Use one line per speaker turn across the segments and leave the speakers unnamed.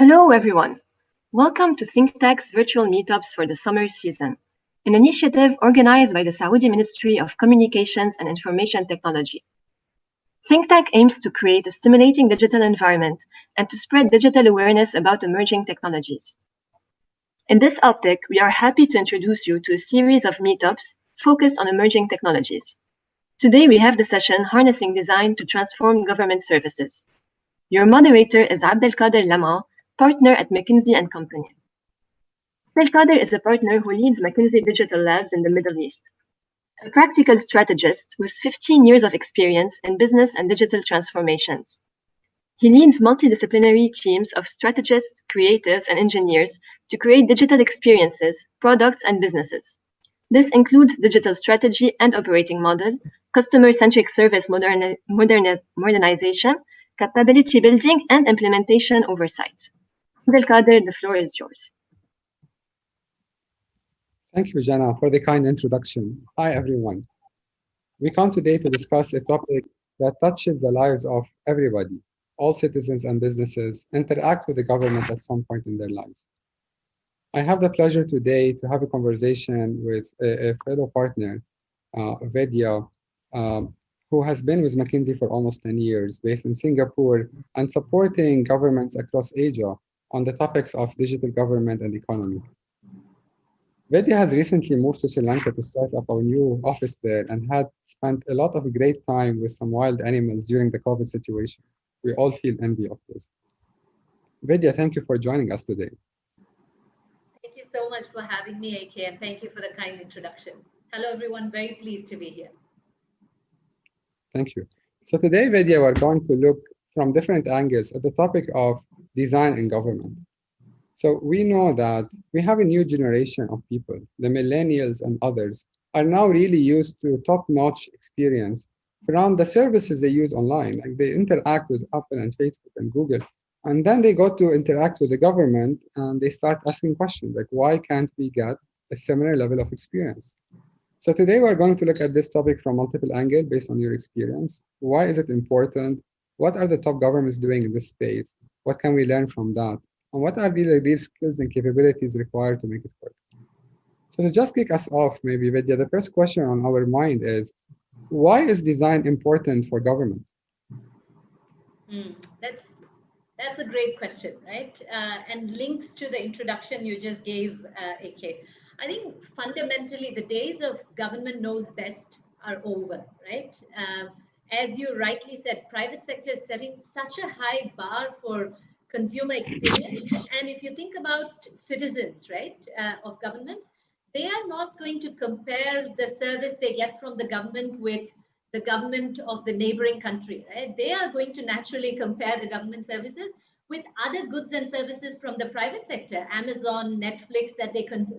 Hello, everyone. Welcome to ThinkTech's virtual meetups for the summer season, an initiative organized by the Saudi Ministry of Communications and Information Technology. ThinkTech aims to create a stimulating digital environment and to spread digital awareness about emerging technologies. In this optic, we are happy to introduce you to a series of meetups focused on emerging technologies. Today, we have the session Harnessing Design to Transform Government Services. Your moderator is Abdelkader Lama, partner at McKinsey & Company. Abdelkader is a partner who leads McKinsey Digital Labs in the Middle East, a practical strategist with 15 years of experience in business and digital transformations. He leads multidisciplinary teams of strategists, creatives, and engineers to create digital experiences, products, and businesses. This includes digital strategy and operating model, customer-centric service modernization, capability building, and implementation oversight. Abdelkader, the floor is yours.
Thank you, Jana, for the kind introduction. Hi, everyone. We come today to discuss a topic that touches the lives of everybody. All citizens and businesses interact with the government at some point in their lives. I have the pleasure today to have a conversation with a fellow partner, Vedya, who has been with McKinsey for almost 10 years, based in Singapore, and supporting governments across Asia on the topics of digital government and economy. Vedya has recently moved to Sri Lanka to start up our new office there and had spent a lot of great time with some wild animals during the COVID situation. We all feel envy of this. Vedya, thank you for joining us today.
Thank you so much for having me, AK, and thank you for the kind introduction. Hello, everyone. Very pleased to be here.
Thank you. So today, Vedya, we're going to look from different angles at the topic of design in government. So we know that we have a new generation of people, the millennials and others, are now really used to top-notch experience from the services they use online. Like they interact with Apple and Facebook and Google, and then they go to interact with the government and they start asking questions like, why can't we get a similar level of experience? So today we're going to look at this topic from multiple angles based on your experience. Why is it important? What are the top governments doing in this space? What can we learn from that? And what are really these skills and capabilities required to make it work? So to just kick us off, maybe, Vidya, the first question on our mind is, why is design important for government?
That's a great question, right? And links to the introduction you just gave, AK. I think fundamentally the days of government knows best are over, right? As you rightly said, private sector is setting such a high bar for consumer experience. And if you think about citizens, right, of governments, they are not going to compare the service they get from the government with the government of the neighboring country, right? They are going to naturally compare the government services with other goods and services from the private sector, Amazon, Netflix,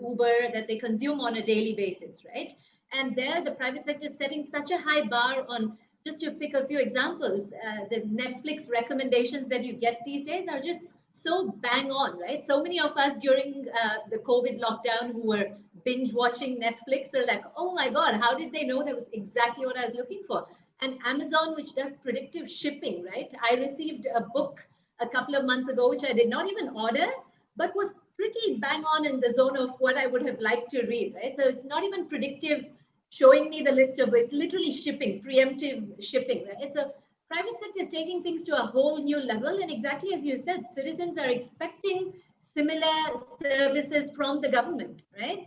Uber, that they consume on a daily basis, right? And there, the private sector is setting such a high bar on, just to pick a few examples, the Netflix recommendations that you get these days are just so bang on, right? So many of us during the COVID lockdown who were binge watching Netflix are like, oh my God, how did they know that was exactly what I was looking for? And Amazon, which does predictive shipping, right? I received a book a couple of months ago, which I did not even order, but was pretty bang on in the zone of what I would have liked to read, right? So it's not even predictive showing me the list of, it's literally shipping, preemptive shipping, right? It's a private sector is taking things to a whole new level. And exactly as you said, citizens are expecting similar services from the government, right?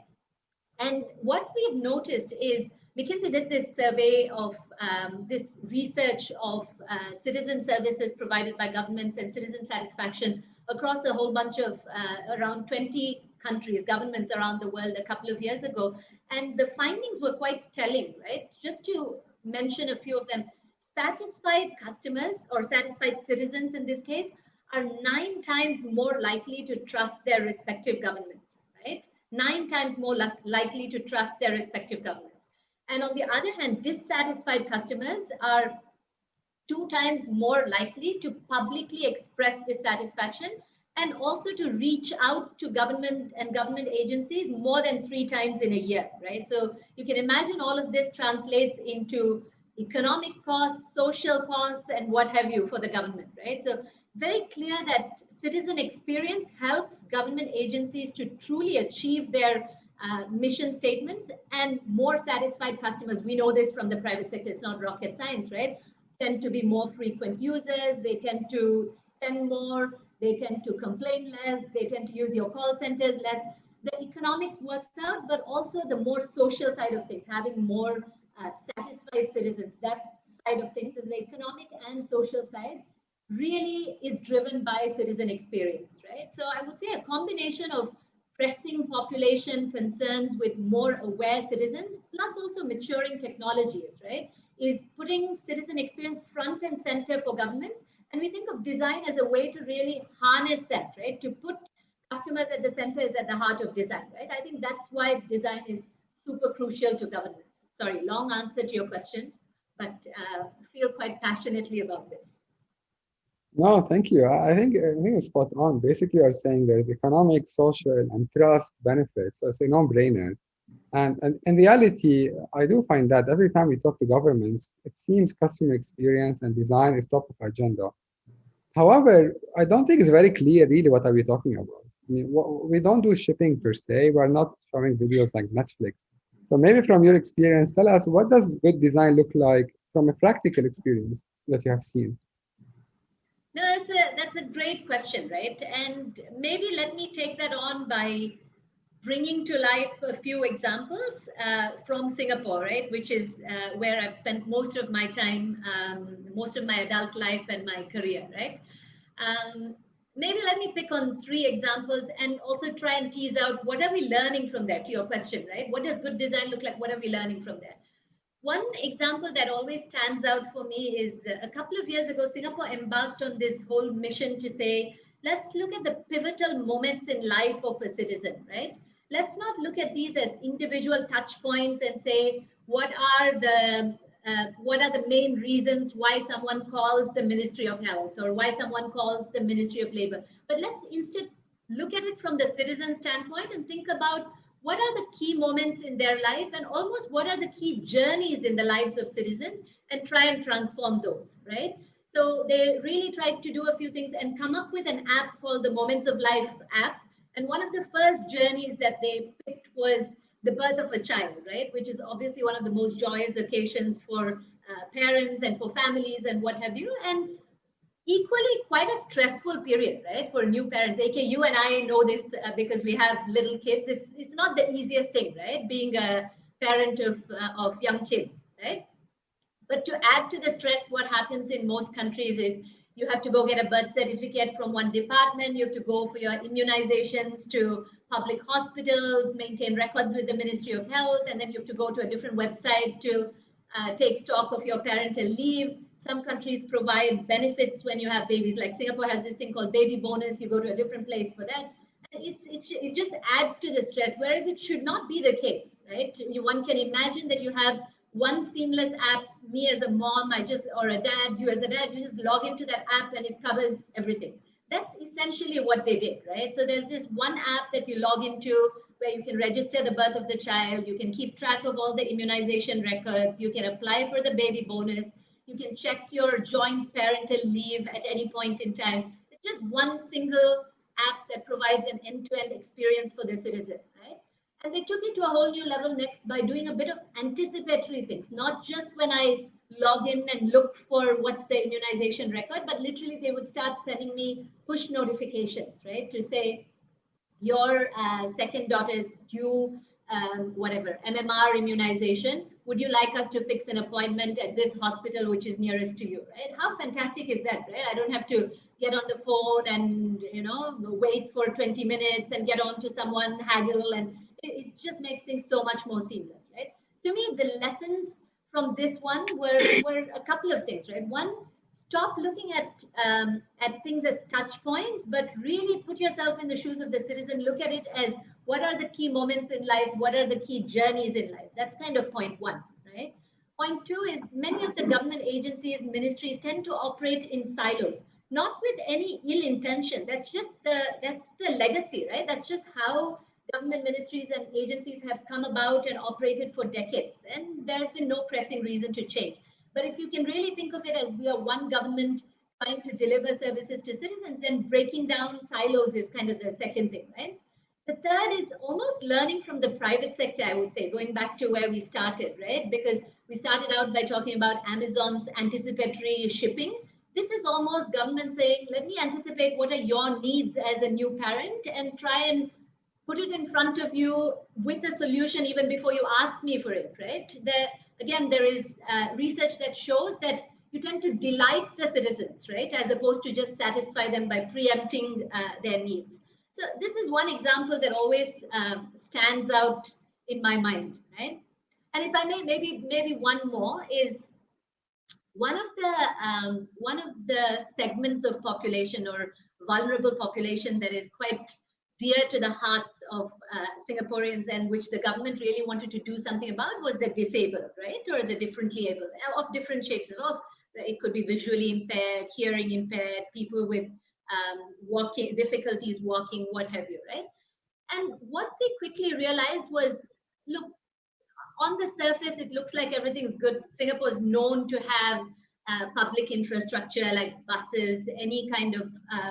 And what we've noticed is McKinsey did this survey of this research of citizen services provided by governments and citizen satisfaction across a whole bunch of around 20 countries, governments around the world a couple of years ago. And the findings were quite telling, right? Just to mention a few of them, satisfied customers or satisfied citizens in this case are 9 times more likely to trust their respective governments, right? 9 times more likely to trust their respective governments. And on the other hand, dissatisfied customers are 2 times more likely to publicly express dissatisfaction and also to reach out to government and government agencies more than 3 times in a year, right? So you can imagine all of this translates into economic costs, social costs, and what have you for the government, right? So very clear that citizen experience helps government agencies to truly achieve their mission statements and more satisfied customers. We know this from the private sector, it's not rocket science, right? Tend to be more frequent users, they tend to spend more, they tend to complain less, they tend to use your call centers less. The economics works out, but also the more social side of things, having more satisfied citizens, that side of things is the economic and social side really is driven by citizen experience, right? So I would say a combination of pressing population concerns with more aware citizens, plus also maturing technologies, right, is putting citizen experience front and center for governments. And we think of design as a way to really harness that, right? To put customers at the center is at the heart of design, right? I think that's why design is super crucial to governments. Sorry, long answer to your question, but feel quite passionately about this.
No, thank you. I think it's spot on. Basically, you're saying there's economic, social, and trust benefits. So it's a no-brainer. And in reality, I do find that every time we talk to governments, it seems customer experience and design is top of agenda. However, I don't think it's very clear really what are we talking about. I mean, we don't do shipping per se. We're not showing videos like Netflix. So maybe from your experience, tell us what does good design look like from a practical experience that you have seen?
No, that's a great question, right? And maybe let me take that on by bringing to life a few examples from Singapore, right? Which is where I've spent most of my time, most of my adult life and my career, right? Maybe let me pick on three examples and also try and tease out what are we learning from that, to your question, right? What does good design look like? What are we learning from there? One example that always stands out for me is a couple of years ago, Singapore embarked on this whole mission to say, let's look at the pivotal moments in life of a citizen, right? Let's not look at these as individual touch points and say, what are the main reasons why someone calls the Ministry of Health or why someone calls the Ministry of Labor? But let's instead look at it from the citizen standpoint and think about what are the key moments in their life and almost what are the key journeys in the lives of citizens and try and transform those, right? So they really tried to do a few things and come up with an app called the Moments of Life app. And one of the first journeys that they picked was the birth of a child, right? Which is obviously one of the most joyous occasions for parents and for families and what have you. And equally quite a stressful period, right, for new parents. AK, you and I know this because we have little kids. It's not the easiest thing, right, being a parent of young kids, right? But to add to the stress, what happens in most countries is you have to go get a birth certificate from one department, you have to go for your immunizations to public hospitals, maintain records with the Ministry of Health, and then you have to go to a different website to take stock of your parental leave. Some countries provide benefits when you have babies, like Singapore has this thing called baby bonus. You go to a different place for that. It just adds to the stress, whereas it should not be the case, right? One can imagine that you have one seamless app. Me as a mom, or a dad, you as a dad, you just log into that app and it covers everything. That's essentially what they did, right? So there's this one app that you log into where you can register the birth of the child, you can keep track of all the immunization records, you can apply for the baby bonus, you can check your joint parental leave at any point in time. It's just one single app that provides an end-to-end experience for the citizen, right? And they took it to a whole new level next by doing a bit of anticipatory things, not just when I log in and look for what's the immunization record, but literally they would start sending me push notifications, right? To say, your second daughter's due whatever MMR immunization. Would you like us to fix an appointment at this hospital which is nearest to you, right? How fantastic is that, right? I don't have to get on the phone and wait for 20 minutes and get on to someone, haggle, and it just makes things so much more seamless, right? To me, the lessons from this one were a couple of things, right? One, stop looking at things as touch points, but really put yourself in the shoes of the citizen. Look at it as what are the key moments in life? What are the key journeys in life? That's kind of point one, right? Point two is many of the government agencies, ministries tend to operate in silos, not with any ill intention. That's the legacy, right? That's just how government ministries and agencies have come about and operated for decades. And there's been no pressing reason to change. But if you can really think of it as we are one government trying to deliver services to citizens, then breaking down silos is kind of the second thing, right? The third is almost learning from the private sector, I would say, going back to where we started, right? Because we started out by talking about Amazon's anticipatory shipping. This is almost government saying, let me anticipate what are your needs as a new parent and try and put it in front of you with a solution even before you ask me for it, right? Again, there is research that shows that you tend to delight the citizens, right? As opposed to just satisfy them by preempting their needs. So this is one example that always stands out in my mind, right? And if I may, maybe one more is one of the segments of population or vulnerable population that is quite dear to the hearts of Singaporeans and which the government really wanted to do something about was the disabled, right? Or the differently able, of different shapes of, it could be visually impaired, hearing impaired, people with walking difficulties walking, what have you, right? And what they quickly realized was, look, on the surface, it looks like everything's good. Singapore is known to have public infrastructure like buses, any kind of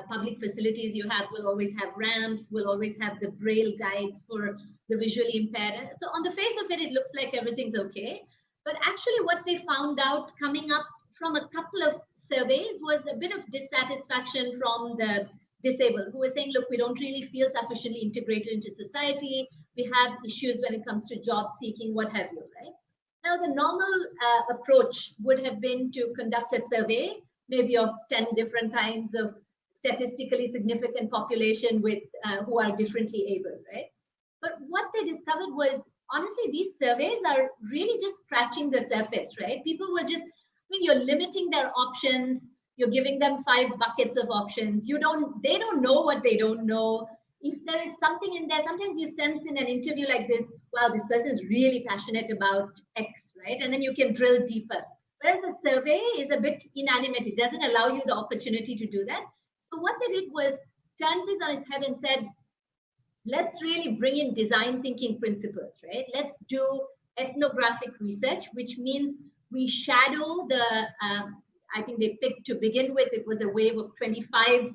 public facilities you have will always have ramps, will always have the braille guides for the visually impaired. So on the face of it, it looks like everything's okay. But actually what they found out coming up from a couple of surveys was a bit of dissatisfaction from the disabled who were saying, look, we don't really feel sufficiently integrated into society. We have issues when it comes to job seeking, what have you, right? Now, the normal approach would have been to conduct a survey, maybe of 10 different kinds of statistically significant population with who are differently able, right? But what they discovered was, honestly, these surveys are really just scratching the surface, right? People were just, I mean, you're limiting their options. You're giving them 5 buckets of options. They don't know what they don't know. If there is something in there, sometimes you sense in an interview like this, wow, this person is really passionate about X, right? And then you can drill deeper. Whereas a survey is a bit inanimate. It doesn't allow you the opportunity to do that. So what they did was turn this on its head and said, let's really bring in design thinking principles, right? Let's do ethnographic research, which means we shadow the, I think they picked to begin with, it was a wave of 25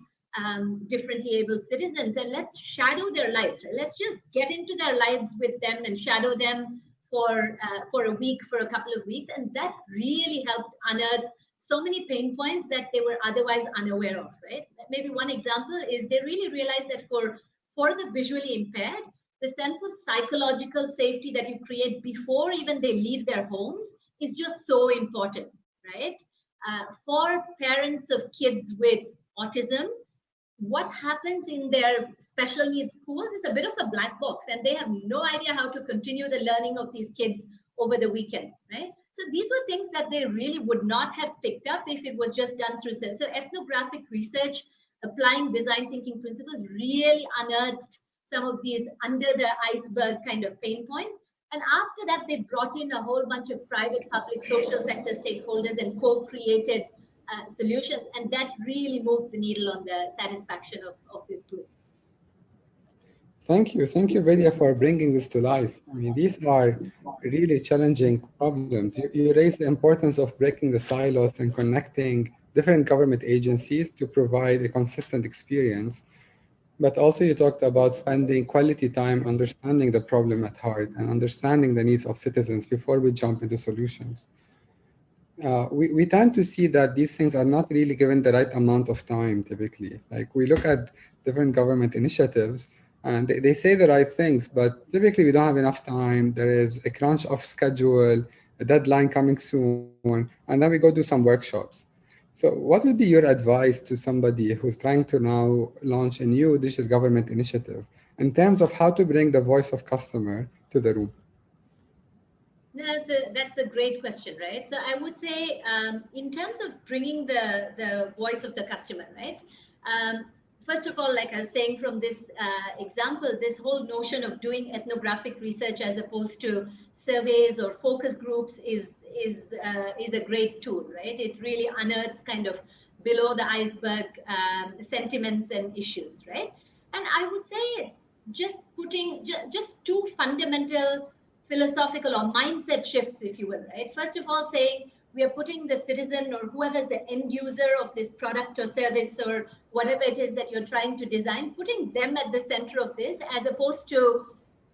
differently able citizens, and let's shadow their lives, right? Let's just get into their lives with them and shadow them for a week, for a couple of weeks. And that really helped unearth so many pain points that they were otherwise unaware of, right? Maybe one example is they really realized that for the visually impaired, the sense of psychological safety that you create before even they leave their homes is just so important, right? For parents of kids with autism, what happens in their special needs schools is a bit of a black box, and they have no idea how to continue the learning of these kids over the weekends, right? So these were things that they really would not have picked up if it was just done through. So ethnographic research, applying design thinking principles, really unearthed some of these under the iceberg kind of pain points. And after that, they brought in a whole bunch of private, public, social sector stakeholders and co-created solutions. And that really moved the needle on the satisfaction of this group.
Thank you, Vidya, for bringing this to life. I mean, these are really challenging problems. You raise the importance of breaking the silos and connecting different government agencies to provide a consistent experience. But also you talked about spending quality time understanding the problem at heart and understanding the needs of citizens before we jump into solutions. We tend to see that these things are not really given the right amount of time typically. Like we look at different government initiatives and they say the right things, but typically we don't have enough time. There is a crunch of schedule, a deadline coming soon, and then we go do some workshops. So what would be your advice to somebody who's trying to now launch a new digital government initiative in terms of how to bring the voice of customer to the room?
That's a great question, right? So I would say in terms of bringing the voice of the customer, right? First of all, like I was saying from this example, this whole notion of doing ethnographic research as opposed to surveys or focus groups is a great tool, right? It really unearths kind of below the iceberg sentiments and issues, right? And I would say just putting just 2 fundamental philosophical or mindset shifts, if you will, right? First of all, saying we are putting the citizen or whoever's the end user of this product or service or whatever it is that you're trying to design, putting them at the center of this, as opposed to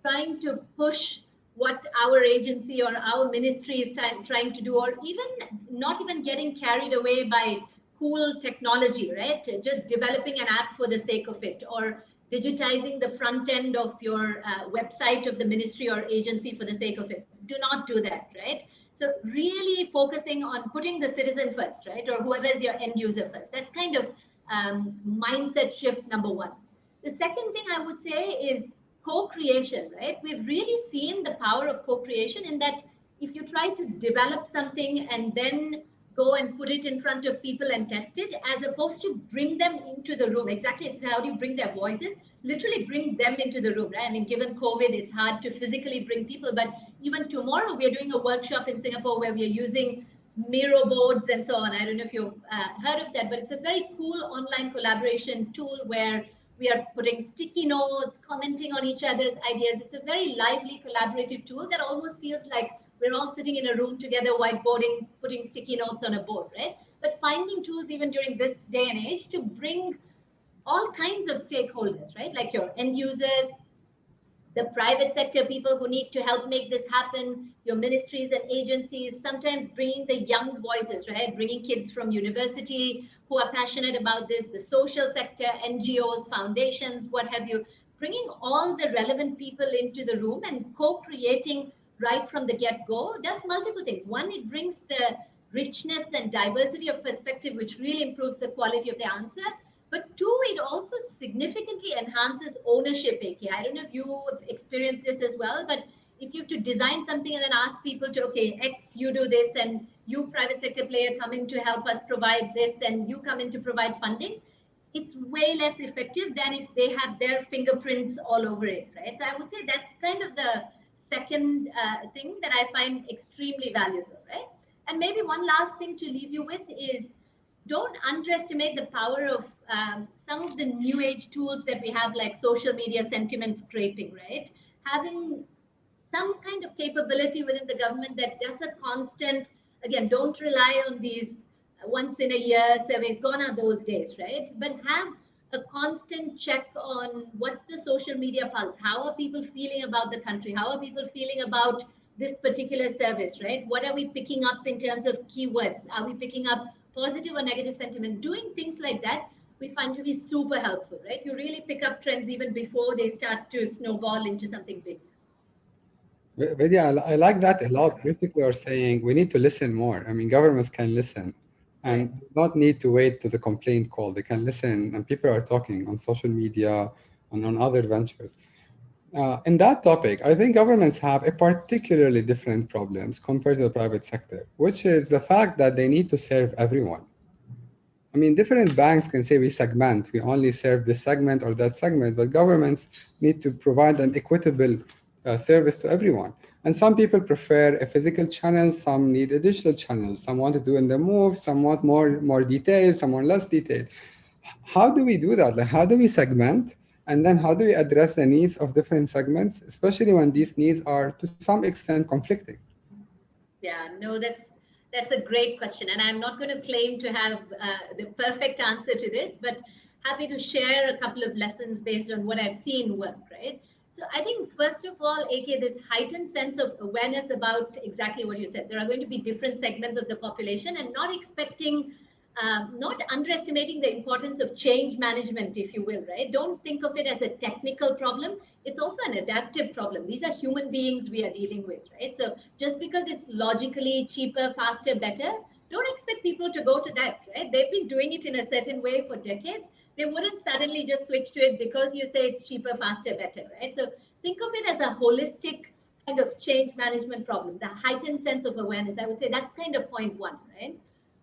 trying to push what our agency or our ministry is trying to do, or even not even getting carried away by cool technology, right? Just developing an app for the sake of it, or digitizing the front end of your website of the ministry or agency for the sake of it. Do not do that, right? So really focusing on putting the citizen first, right? Or whoever is your end user first. That's kind of mindset shift number one. The second thing I would say is co-creation, right? We've really seen the power of co-creation in that if you try to develop something and then go and put it in front of people and test it, as opposed to bring them into the room. Exactly, it's how do you bring their voices? Literally bring them into the room, right? I mean, given COVID, it's hard to physically bring people, but even tomorrow we're doing a workshop in Singapore where we're using Miro boards and so on. I don't know if you've heard of that, but it's a very cool online collaboration tool where we are putting sticky notes, commenting on each other's ideas. It's a very lively collaborative tool that almost feels like we're all sitting in a room together, whiteboarding, putting sticky notes on a board, right? But finding tools even during this day and age to bring all kinds of stakeholders, right? Like your end users, the private sector people who need to help make this happen, your ministries and agencies, sometimes bringing the young voices, right? Bringing kids from university who are passionate about this, the social sector, NGOs, foundations, what have you, bringing all the relevant people into the room and co-creating right from the get-go does multiple things. One, it brings the richness and diversity of perspective, which really improves the quality of the answer. But two, it also significantly enhances ownership, AK. I don't know if you experienced this as well, but if you have to design something and then ask people to, okay, X, you do this, and you private sector player come in to help us provide this, and you come in to provide funding, it's way less effective than if they have their fingerprints all over it, right? So I would say that's kind of the second thing that I find extremely valuable, right? And maybe one last thing to leave you with is don't underestimate the power of some of the new age tools that we have, like social media sentiment scraping, right? Having some kind of capability within the government that does a constant, again, don't rely on these once in a year surveys, gone are those days, right? But have a constant check on what's the social media pulse, how are people feeling about the country, how are people feeling about this particular service, right? What are we picking up in terms of keywords? Are we picking up positive or negative sentiment? Doing things like that we find to be super helpful, right? You really pick up trends even before they start to snowball into something big.
Vidya, I like that a lot. Basically, you're saying we need to listen more. I mean, governments can listen and
Right.
not need to wait to the complaint call. They can listen, and people are talking on social media and on other ventures. In that topic, I think governments have a particularly different problems compared to the private sector, which is the fact that they need to serve everyone. I mean, different banks can say we segment, we only serve this segment or that segment, but governments need to provide an equitable service to everyone. And some people prefer a physical channel, some need a digital channel, some want to do in the move, some want more detail, some want less detail. How do we do that? Like, how do we segment? And then how do we address the needs of different segments, especially when these needs are to some extent conflicting?
Yeah, no, that's a great question, and I'm not going to claim to have the perfect answer to this, but happy to share a couple of lessons based on what I've seen work. Right. So I think first of all, AK, this heightened sense of awareness about exactly what you said. There are going to be different segments of the population, and not expecting not underestimating the importance of change management, if you will, right? Don't think of it as a technical problem. It's also an adaptive problem. These are human beings we are dealing with, right? So just because it's logically cheaper, faster, better, don't expect people to go to that, right? They've been doing it in a certain way for decades. They wouldn't suddenly just switch to it because you say it's cheaper, faster, better, right? So think of it as a holistic kind of change management problem, the heightened sense of awareness. I would say that's kind of point one, right?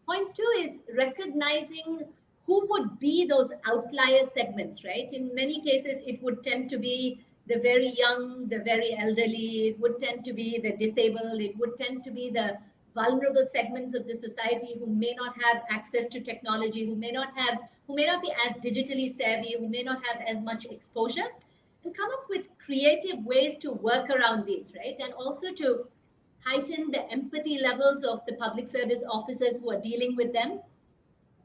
Point two is recognizing who would be those outlier segments, right? In many cases, it would tend to be the very young, the very elderly, it would tend to be the disabled, it would tend to be the vulnerable segments of the society who may not have access to technology, who may not be as digitally savvy, who may not have as much exposure, and come up with creative ways to work around these, right? And also to heighten the empathy levels of the public service officers who are dealing with them,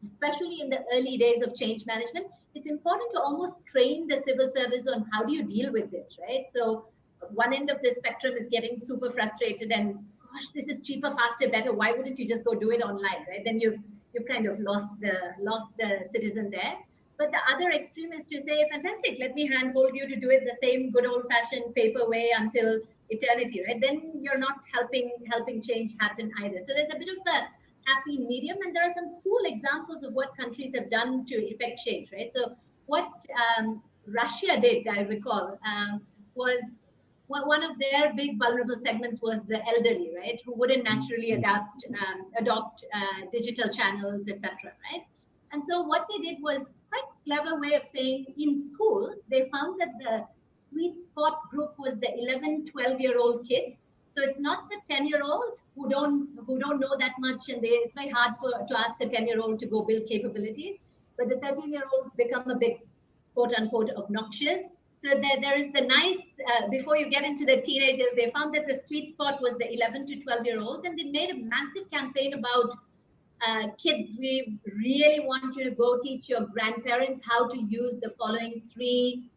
especially in the early days of change management. It's important to almost train the civil service on how do you deal with this, right? So one end of the spectrum is getting super frustrated and, gosh, this is cheaper, faster, better. Why wouldn't you just go do it online, right? Then you've kind of lost the citizen there. But the other extreme is to say, fantastic, let me handhold you to do it the same good old-fashioned paper way until eternity, right? Then you're not helping change happen either. So there's a bit of a happy medium, and there are some cool examples of what countries have done to effect change, right? So what Russia did, I recall, was one of their big vulnerable segments was the elderly, right, who wouldn't naturally adopt digital channels, etc., right? And so what they did was quite clever way of saying, in schools they found that the sweet spot group was the 11, 12-year-old kids. So it's not the 10-year-olds who don't know that much, and it's very hard to ask a 10-year-old to go build capabilities, but the 13-year-olds become a bit quote unquote obnoxious. So there is the nice, before you get into the teenagers, they found that the sweet spot was the 11 to 12-year-olds, and they made a massive campaign about kids. We really want you to go teach your grandparents how to use the following three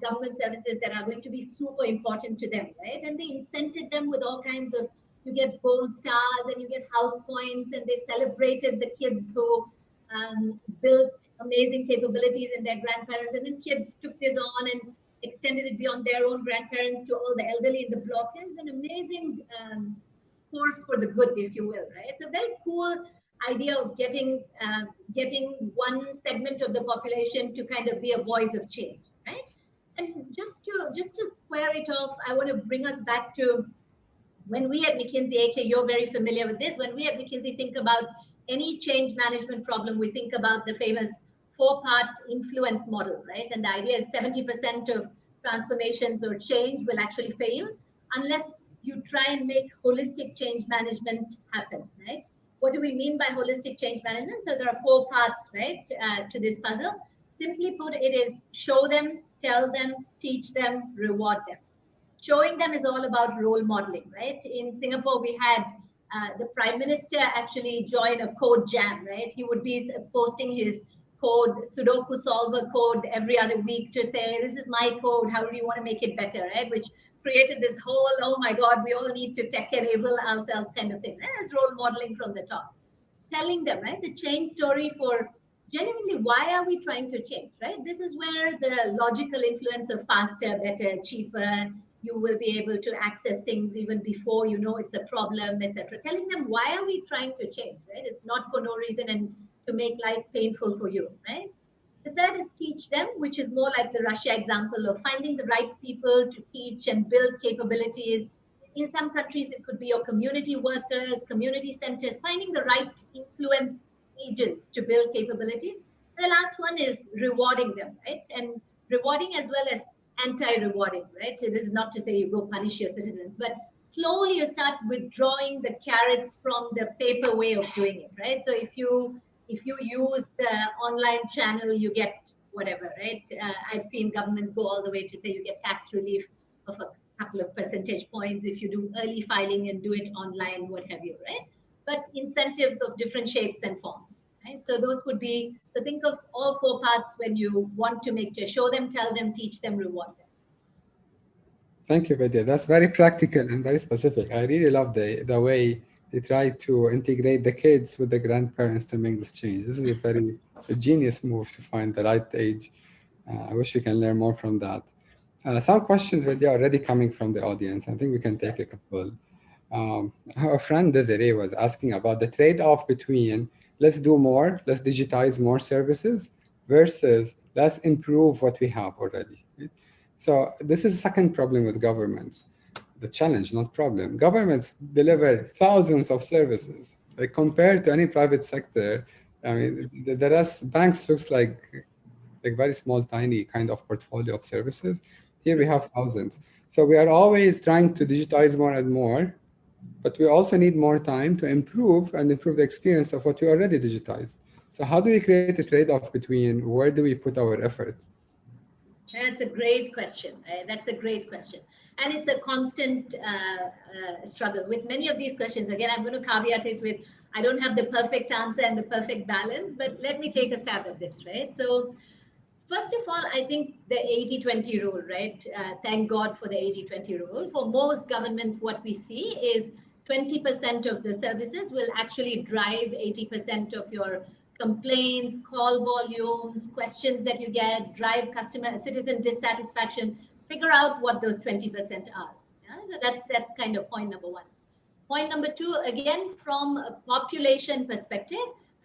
government services that are going to be super important to them, right? And they incented them with all kinds of, you get gold stars and you get house points, and they celebrated the kids who built amazing capabilities in their grandparents, and then kids took this on and extended it beyond their own grandparents to all the elderly in the block. It's an amazing force for the good, if you will, right? It's a very cool idea of getting one segment of the population to kind of be a voice of change, right? And just to square it off, I want to bring us back to when we at McKinsey, AK, you're very familiar with this. When we at McKinsey think about any change management problem, we think about the famous 4-part influence model, right? And the idea is 70% of transformations or change will actually fail unless you try and make holistic change management happen, right? What do we mean by holistic change management? So there are 4 parts, right, to this puzzle. Simply put, it is show them, tell them, teach them, reward them. Showing them is all about role modeling, right? In Singapore, we had the Prime Minister actually join a code jam, right? He would be posting his code, Sudoku solver code every other week to say, this is my code, how do you want to make it better, right? Which created this whole, oh my God, we all need to tech enable ourselves kind of thing. That's role modeling from the top. Telling them, right, the change story for genuinely, why are we trying to change, right? This is where the logical influence of faster, better, cheaper, you will be able to access things even before you know it's a problem, etc. Telling them, why are we trying to change, right? It's not for no reason and to make life painful for you, right? The third is teach them, which is more like the Russia example of finding the right people to teach and build capabilities. In some countries, it could be your community workers, community centers, finding the right influence agents to build capabilities. The last one is rewarding them, right? And rewarding as well as anti-rewarding, right? So this is not to say you go punish your citizens, but slowly you start withdrawing the carrots from the paper way of doing it, right? So if you use the online channel, you get whatever, right? I've seen governments go all the way to say you get tax relief of a couple of percentage points if you do early filing and do it online, what have you, right? But incentives of different shapes and forms, right? So those would be, so think of all 4 parts when you want to make sure, show them, tell them, teach them, reward them.
Thank you, Vidya. That's very practical and very specific. I really love the way they try to integrate the kids with the grandparents to make this change. This is a genius move to find the right age. I wish we can learn more from that. Some questions, Vidya, already coming from the audience. I think we can take a couple. Our friend Desiree was asking about the trade-off between let's do more, let's digitize more services versus let's improve what we have already. Right? So this is a second problem with governments. The challenge, not problem. Governments deliver thousands of services. Like compared to any private sector, I mean, the rest, banks looks like very small, tiny kind of portfolio of services. Here we have thousands. So we are always trying to digitize more and more, but we also need more time to improve the experience of what we already digitized. So how do we create a trade-off between where do we put our effort?
That's a great question. That's a great question. And it's a constant struggle with many of these questions. Again, I'm going to caveat it with, I don't have the perfect answer and the perfect balance, but let me take a stab at this, right? So first of all, I think the 80-20 rule, right? Thank God for the 80-20 rule. For most governments, what we see is 20% of the services will actually drive 80% of your complaints, call volumes, questions that you get, drive citizen dissatisfaction. Figure out what those 20% are. Yeah? So that's kind of point number one. Point number two, again, from a population perspective,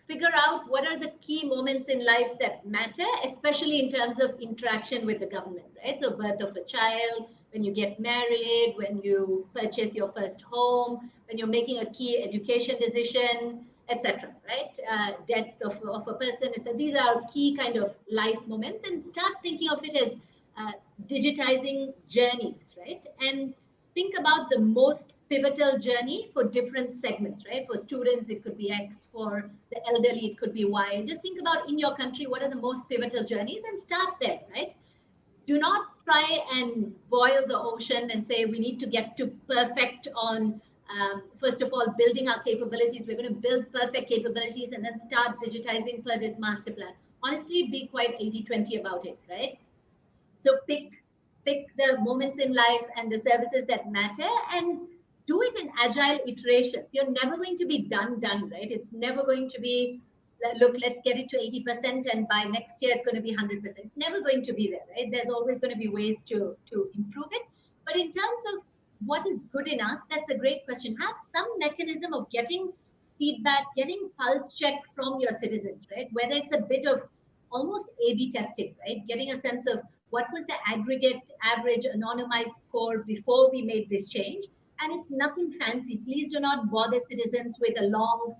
figure out what are the key moments in life that matter, especially in terms of interaction with the government, right? So birth of a child, when you get married, when you purchase your first home, when you're making a key education decision, etc., right? Death of a person, etc. These are key kind of life moments, and start thinking of it as digitizing journeys, right? And think about the most pivotal journey for different segments, right? For students, it could be X. For the elderly, it could be Y. Just think about in your country, what are the most pivotal journeys, and start there, right? Do not try and boil the ocean and say we need to get to perfect on, first of all, building our capabilities. We're going to build perfect capabilities and then start digitizing per this master plan. Honestly, be quite 80-20 about it, right? So pick the moments in life and the services that matter, and do it in agile iterations. You're never going to be done, right? It's never going to be, look, let's get it to 80% and by next year it's going to be 100%. It's never going to be there, right? There's always going to be ways to improve it. But in terms of what is good enough, that's a great question. Have some mechanism of getting feedback, getting pulse check from your citizens, right? Whether it's a bit of almost A/B testing, right? Getting a sense of what was the aggregate average anonymized score before we made this change. And it's nothing fancy. Please do not bother citizens with a long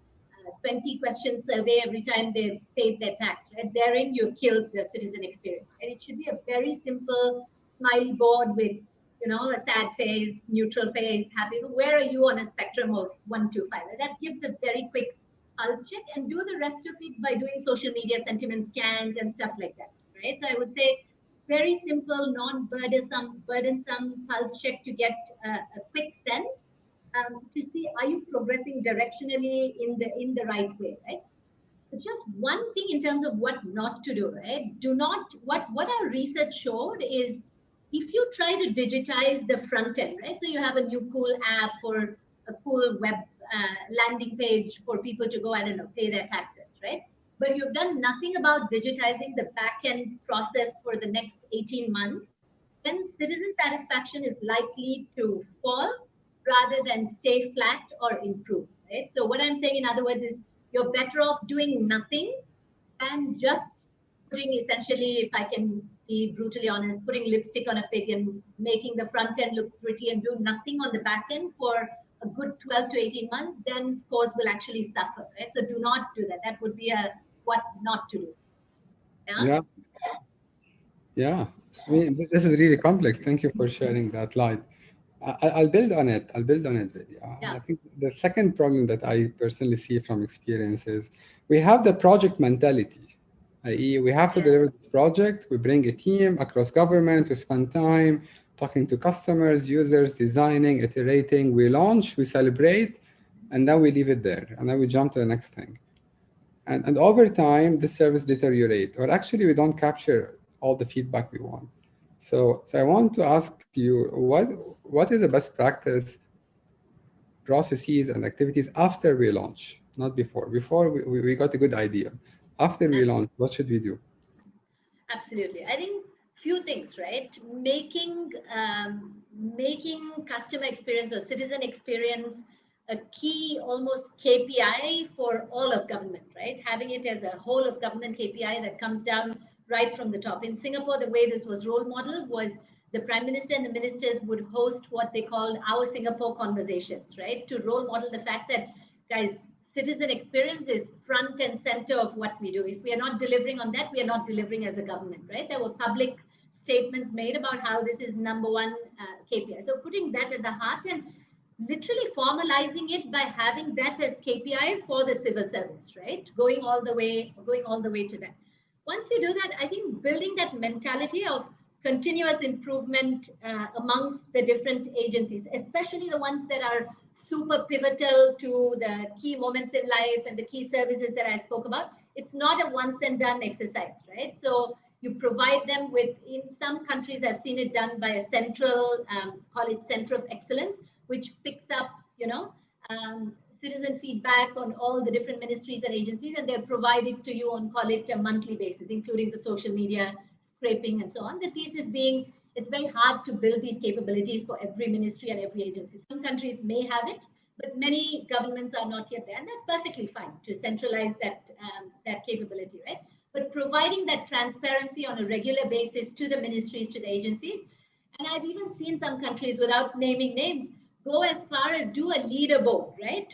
20-question survey every time they paid their tax, right? Therein you killed the citizen experience. And it should be a very simple smiley board with, a sad face, neutral face, happy. Where are you on a spectrum of 1 to 5? That gives a very quick pulse check, and do the rest of it by doing social media sentiment scans and stuff like that, right? So I would say very simple, non-burdensome pulse check to get a quick sense to see, are you progressing directionally in the right way, right? It's just one thing in terms of what not to do, right? What our research showed is, if you try to digitize the front end, right? So you have a new cool app or a cool web landing page for people to go, I don't know, pay their taxes, right? But you've done nothing about digitizing the back end process for the next 18 months, then citizen satisfaction is likely to fall rather than stay flat or improve, right? So what I'm saying, in other words, is you're better off doing nothing than just putting, essentially, if I can be brutally honest, putting lipstick on a pig and making the front end look pretty and do nothing on the back end for a good 12 to 18 months, then scores will actually suffer, right? So do not do that. That would be a what not to do.
Yeah. Yeah. I mean, this is really complex. Thank you for sharing that light. I'll build on it. Vidya.
Yeah.
I think the second problem that I personally see from experience is we have the project mentality, i.e., we have to deliver this project. We bring a team across government. We spend time talking to customers, users, designing, iterating. We launch, we celebrate, and then we leave it there. And then we jump to the next thing. And over time, the service deteriorate, or actually we don't capture all the feedback we want. So I want to ask you, what is the best practice processes and activities after we launch, not before? Before we got a good idea. After we launch, what should we do?
Absolutely. I think few things, right? Making customer experience or citizen experience a key, almost KPI for all of government, right? Having it as a whole of government KPI that comes down right from the top. In Singapore, the way this was role model was the Prime Minister and the ministers would host what they called Our Singapore Conversations, right? To role model the fact that, guys, citizen experience is front and center of what we do. If we are not delivering on that, we are not delivering as a government, right? There were public statements made about how this is number one KPI. So putting that at the heart and literally formalizing it by having that as KPI for the civil service, right? Going all the way to that. Once you do that, I think building that mentality of continuous improvement amongst the different agencies, especially the ones that are super pivotal to the key moments in life and the key services that I spoke about. It's not a once and done exercise, right? So you provide them with, in some countries, I've seen it done by a central, call it center of excellence, which picks up, citizen feedback on all the different ministries and agencies, and they'll provide it to you on, call it a monthly basis, including the social media scraping and so on. The thesis being, it's very hard to build these capabilities for every ministry and every agency. Some countries may have it, but many governments are not yet there, and that's perfectly fine to centralize that capability, right? But providing that transparency on a regular basis to the ministries, to the agencies, and I've even seen some countries, without naming names, go as far as do a leaderboard, right?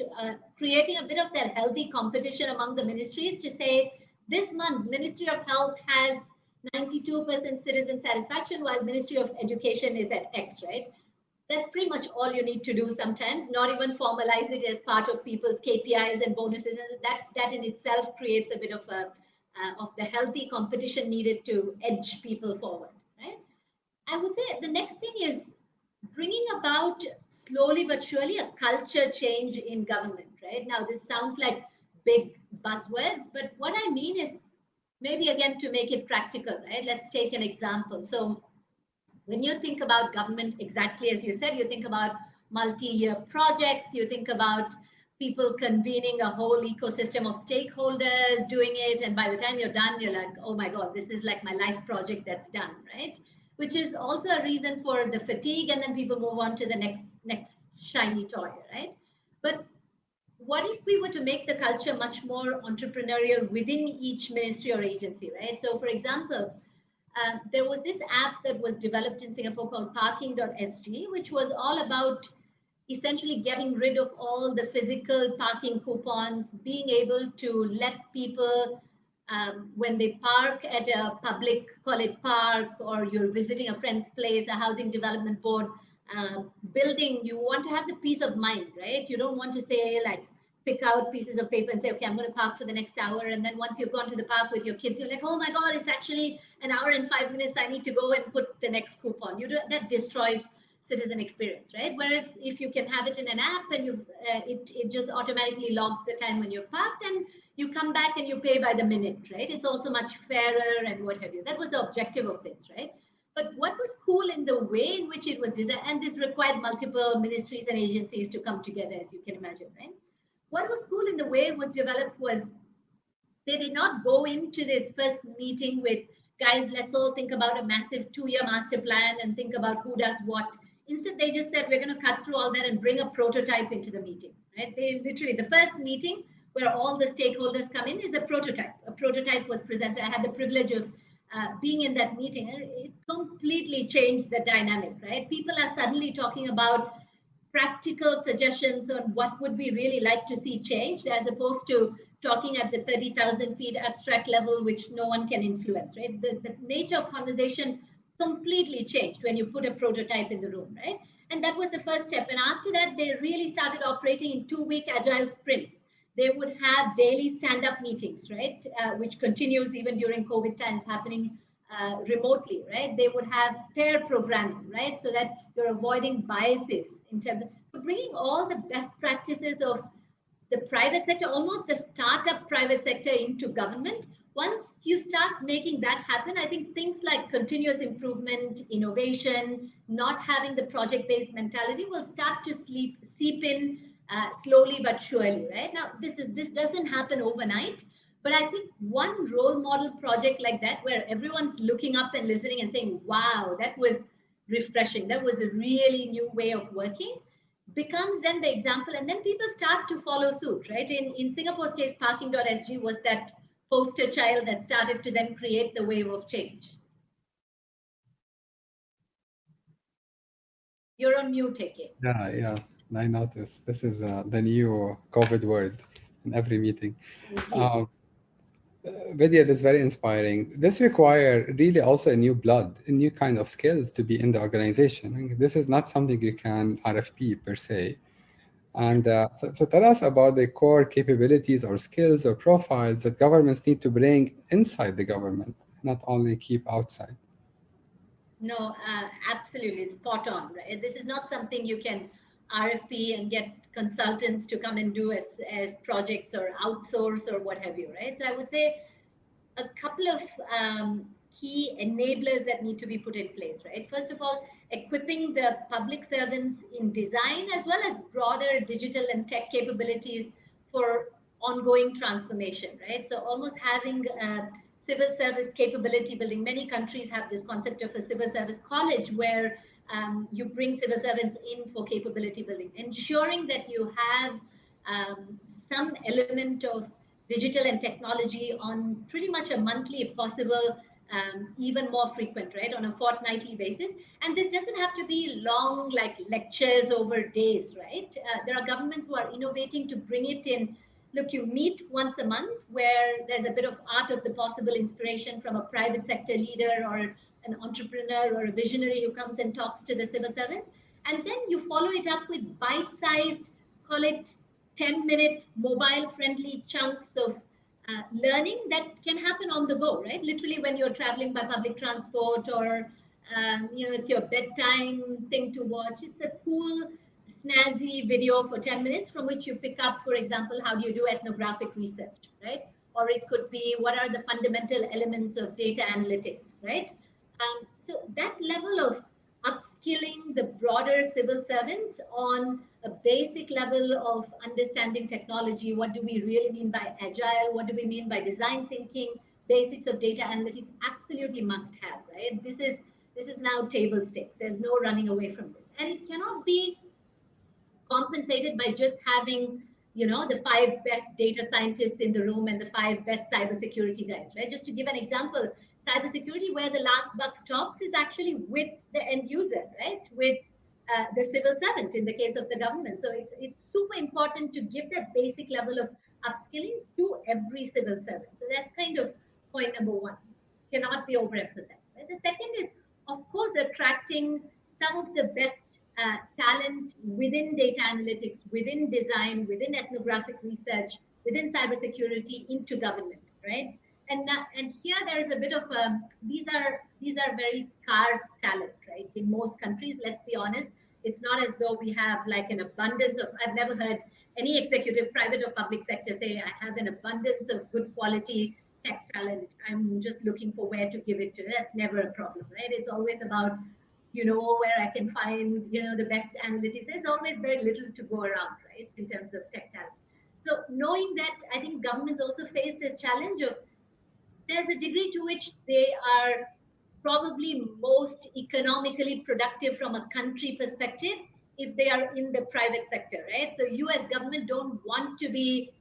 Creating a bit of that healthy competition among the ministries to say, this month, Ministry of Health has 92% citizen satisfaction, while Ministry of Education is at X, right? That's pretty much all you need to do sometimes, not even formalize it as part of people's KPIs and bonuses. And that in itself creates a bit of the healthy competition needed to edge people forward, right? I would say the next thing is bringing about slowly but surely a culture change in government, right? Now, this sounds like big buzzwords, but what I mean is maybe again to make it practical, right? Let's take an example. So when you think about government, exactly as you said, you think about multi-year projects, you think about people convening a whole ecosystem of stakeholders doing it. And by the time you're done, you're like, oh my God, this is like my life project that's done, right? Which is also a reason for the fatigue, and then people move on to the next shiny toy, right? But what if we were to make the culture much more entrepreneurial within each ministry or agency, right? So for example, there was this app that was developed in Singapore called parking.sg, which was all about essentially getting rid of all the physical parking coupons, being able to let people, when they park at a public, call it park, or you're visiting a friend's place, a housing development board building, you want to have the peace of mind, right? You don't want to say like, pick out pieces of paper and say, okay, I'm going to park for the next hour. And then once you've gone to the park with your kids, you're like, oh my God, it's actually an hour and 5 minutes. I need to go and put the next coupon. That destroys citizen experience, right? Whereas if you can have it in an app and it just automatically logs the time when you're parked, and you come back and you pay by the minute, right? It's also much fairer and what have you. That was the objective of this, right? But what was cool in the way in which it was designed, and this required multiple ministries and agencies to come together, as you can imagine, right? What was cool in the way it was developed was they did not go into this first meeting with, guys, let's all think about a massive 2-year master plan and think about who does what. Instead, they just said, we're going to cut through all that and bring a prototype into the meeting, right? They literally, the first meeting where all the stakeholders come in is a prototype. A prototype was presented. I had the privilege of being in that meeting, and it completely changed the dynamic, right? People are suddenly talking about practical suggestions on what would we really like to see changed, as opposed to talking at the 30,000 feet abstract level, which no one can influence, right? The nature of conversation completely changed when you put a prototype in the room, right? And that was the first step. And after that, they really started operating in 2-week agile sprints. They would have daily stand-up meetings, right? Which continues even during COVID times, happening remotely, right? They would have pair programming, right? So that you're avoiding biases in terms of, so bringing all the best practices of the private sector, almost the startup private sector, into government. Once you start making that happen, I think things like continuous improvement, innovation, not having the project-based mentality will start to seep in slowly but surely, right? Now, this doesn't happen overnight, but I think one role model project like that, where everyone's looking up and listening and saying, wow, that was refreshing, that was a really new way of working, becomes then the example, and then people start to follow suit, right? In Singapore's case, parking.sg was that poster child that started to then create the wave of change. You're on mute, AK.
Yeah, I noticed. This is the new COVID word in every meeting. Vidya, this is very inspiring. This requires really also a new blood, a new kind of skills to be in the organization. This is not something you can RFP per se. And so tell us about the core capabilities or skills or profiles that governments need to bring inside the government, not only keep outside.
No, absolutely. It's spot on, right? This is not something you can RFP and get consultants to come and do as projects or outsource or what have you, right? So I would say a couple of key enablers that need to be put in place, right? First of all, equipping the public servants in design as well as broader digital and tech capabilities for ongoing transformation, right? So almost having civil service capability building. Many countries have this concept of a civil service college where you bring civil servants in for capability building, ensuring that you have some element of digital and technology on pretty much a monthly, if possible, even more frequent, right, on a fortnightly basis. And this doesn't have to be long, like lectures over days, right? There are governments who are innovating to bring it in. Look, you meet once a month where there's a bit of art of the possible inspiration from a private sector leader or an entrepreneur or a visionary who comes and talks to the civil servants. And then you follow it up with bite sized, call it 10-minute mobile friendly chunks of learning that can happen on the go, right? Literally when you're traveling by public transport or, it's your bedtime thing to watch. It's a cool, snazzy video for 10 minutes from which you pick up, for example, how do you do ethnographic research, right? Or it could be what are the fundamental elements of data analytics, right? So that level of upskilling the broader civil servants on a basic level of understanding technology. What do we really mean by agile? What do we mean by design thinking? Basics of data analytics absolutely must have, right? This is now table stakes. There's no running away from this. And it cannot be compensated by just having, the 5 best data scientists in the room and the 5 best cybersecurity guys, right? Just to give an example, cybersecurity, where the last buck stops is actually with the end user, right? With the civil servant in the case of the government. So it's super important to give that basic level of upskilling to every civil servant. So that's kind of point number one. Cannot be overemphasized. Right? The second is, of course, attracting some of the best talent within data analytics, within design, within ethnographic research, within cybersecurity into government, right? And here there is a bit of these are very scarce talent, right? In most countries, let's be honest, it's not as though we have like an abundance of. I've never heard any executive, private or public sector, say I have an abundance of good quality tech talent. I'm just looking for where to give it to. That's never a problem, right? It's always about where I can find, the best analytics. There's always very little to go around, right, in terms of tech talent. So knowing that, I think governments also face this challenge of there's a degree to which they are probably most economically productive from a country perspective if they are in the private sector, right? So you as government don't want to be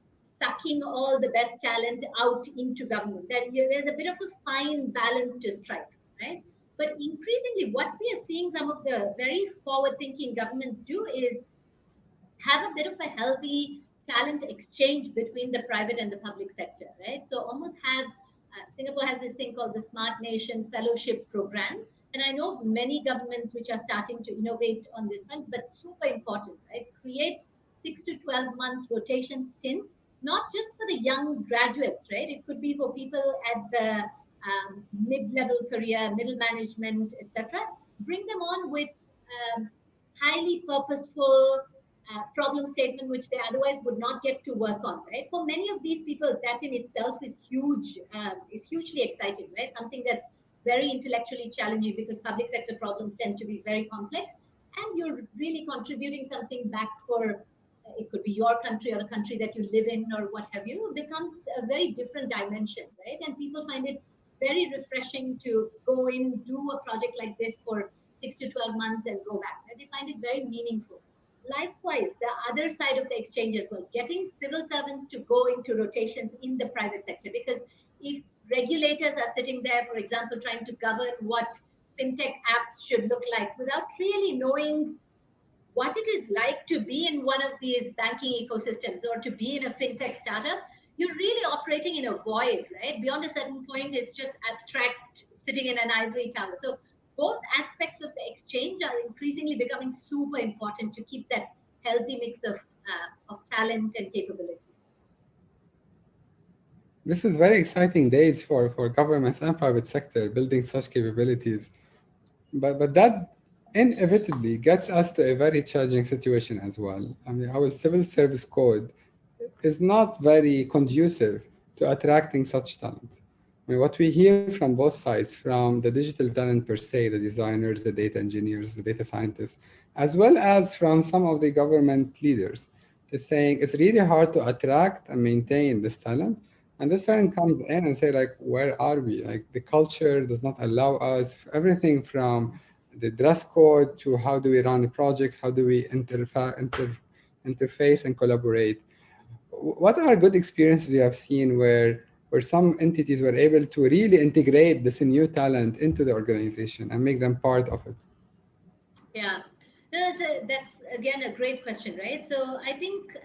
sucking all the best talent out into government. There's a bit of a fine balance to strike, right? But increasingly, what we are seeing some of the very forward-thinking governments do is have a bit of a healthy talent exchange between the private and the public sector, right? So almost have Singapore has this thing called the Smart Nation Fellowship Program, and I know many governments which are starting to innovate on this one, but super important, right? Create 6 to 12 month rotation stints, not just for the young graduates, right? It could be for people at the mid-level career, middle management, etc. Bring them on with highly purposeful problem statement, which they otherwise would not get to work on, right? For many of these people, that in itself is huge, is hugely exciting, right? Something that's very intellectually challenging because public sector problems tend to be very complex, and you're really contributing something back for it could be your country or the country that you live in or what have you. It becomes a very different dimension, right? And people find it very refreshing to go in, do a project like this for 6 to 12 months and go back. Right? They find it very meaningful. Likewise, the other side of the exchange as well, getting civil servants to go into rotations in the private sector. Because if regulators are sitting there, for example, trying to govern what fintech apps should look like without really knowing what it is like to be in one of these banking ecosystems or to be in a fintech startup, you're really operating in a void, right? Beyond a certain point, it's just abstract sitting in an ivory tower. So both aspects of the exchange are increasingly becoming super important to keep that healthy mix of talent and capability.
This is very exciting days for governments and private sector building such capabilities. but that inevitably gets us to a very challenging situation as well. I mean, our civil service code is not very conducive to attracting such talent. I mean, what we hear from both sides, from the digital talent per se, the designers, the data engineers, the data scientists, as well as from some of the government leaders, is saying it's really hard to attract and maintain this talent. And this talent comes in and say, like, where are we? Like, the culture does not allow us everything from the dress code to how do we run the projects, how do we interface and collaborate. What are good experiences you have seen where some entities were able to really integrate this new talent into the organization and make them part of it?
Yeah, no, that's again a great question, right? So I think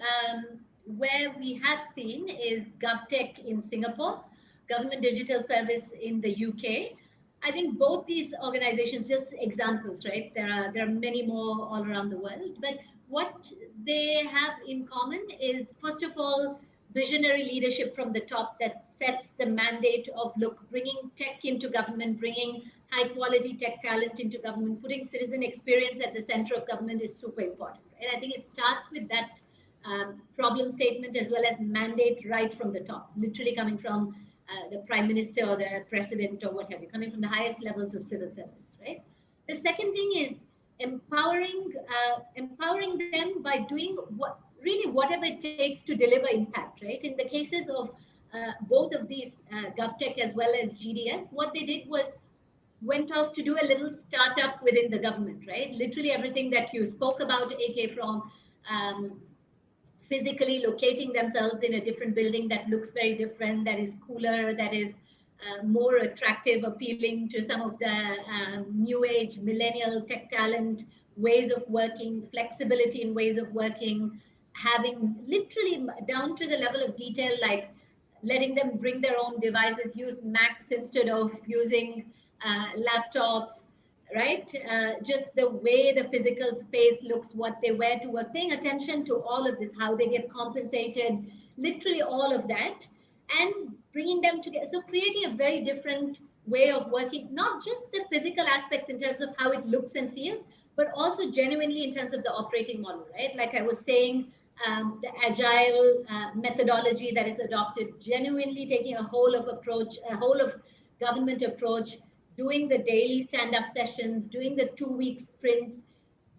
where we have seen is GovTech in Singapore, Government Digital Service in the UK. I think both these organizations, just examples, right? There are many more all around the world, but what they have in common is, first of all, visionary leadership from the top that sets the mandate of, look, bringing tech into government, bringing high quality tech talent into government, putting citizen experience at the center of government is super important. And I think it starts with that problem statement as well as mandate right from the top, literally coming from the prime minister or the president or what have you, coming from the highest levels of civil servants, right? The second thing is empowering them by doing whatever it takes to deliver impact, right? In the cases of both of these, GovTech as well as GDS, what they did was went off to do a little startup within the government, right? Literally everything that you spoke about, AK, from physically locating themselves in a different building that looks very different, that is cooler, that is more attractive, appealing to some of the new age millennial tech talent, ways of working, flexibility in ways of working, having literally down to the level of detail, like letting them bring their own devices, use Macs instead of using laptops, right? Just the way the physical space looks, what they wear to work, paying attention to all of this, how they get compensated, literally all of that, and bringing them together. So creating a very different way of working, not just the physical aspects in terms of how it looks and feels, but also genuinely in terms of the operating model, right? Like I was saying, the agile methodology that is adopted, genuinely taking a whole of approach, a whole of government approach, doing the daily stand-up sessions, doing the 2 week sprints,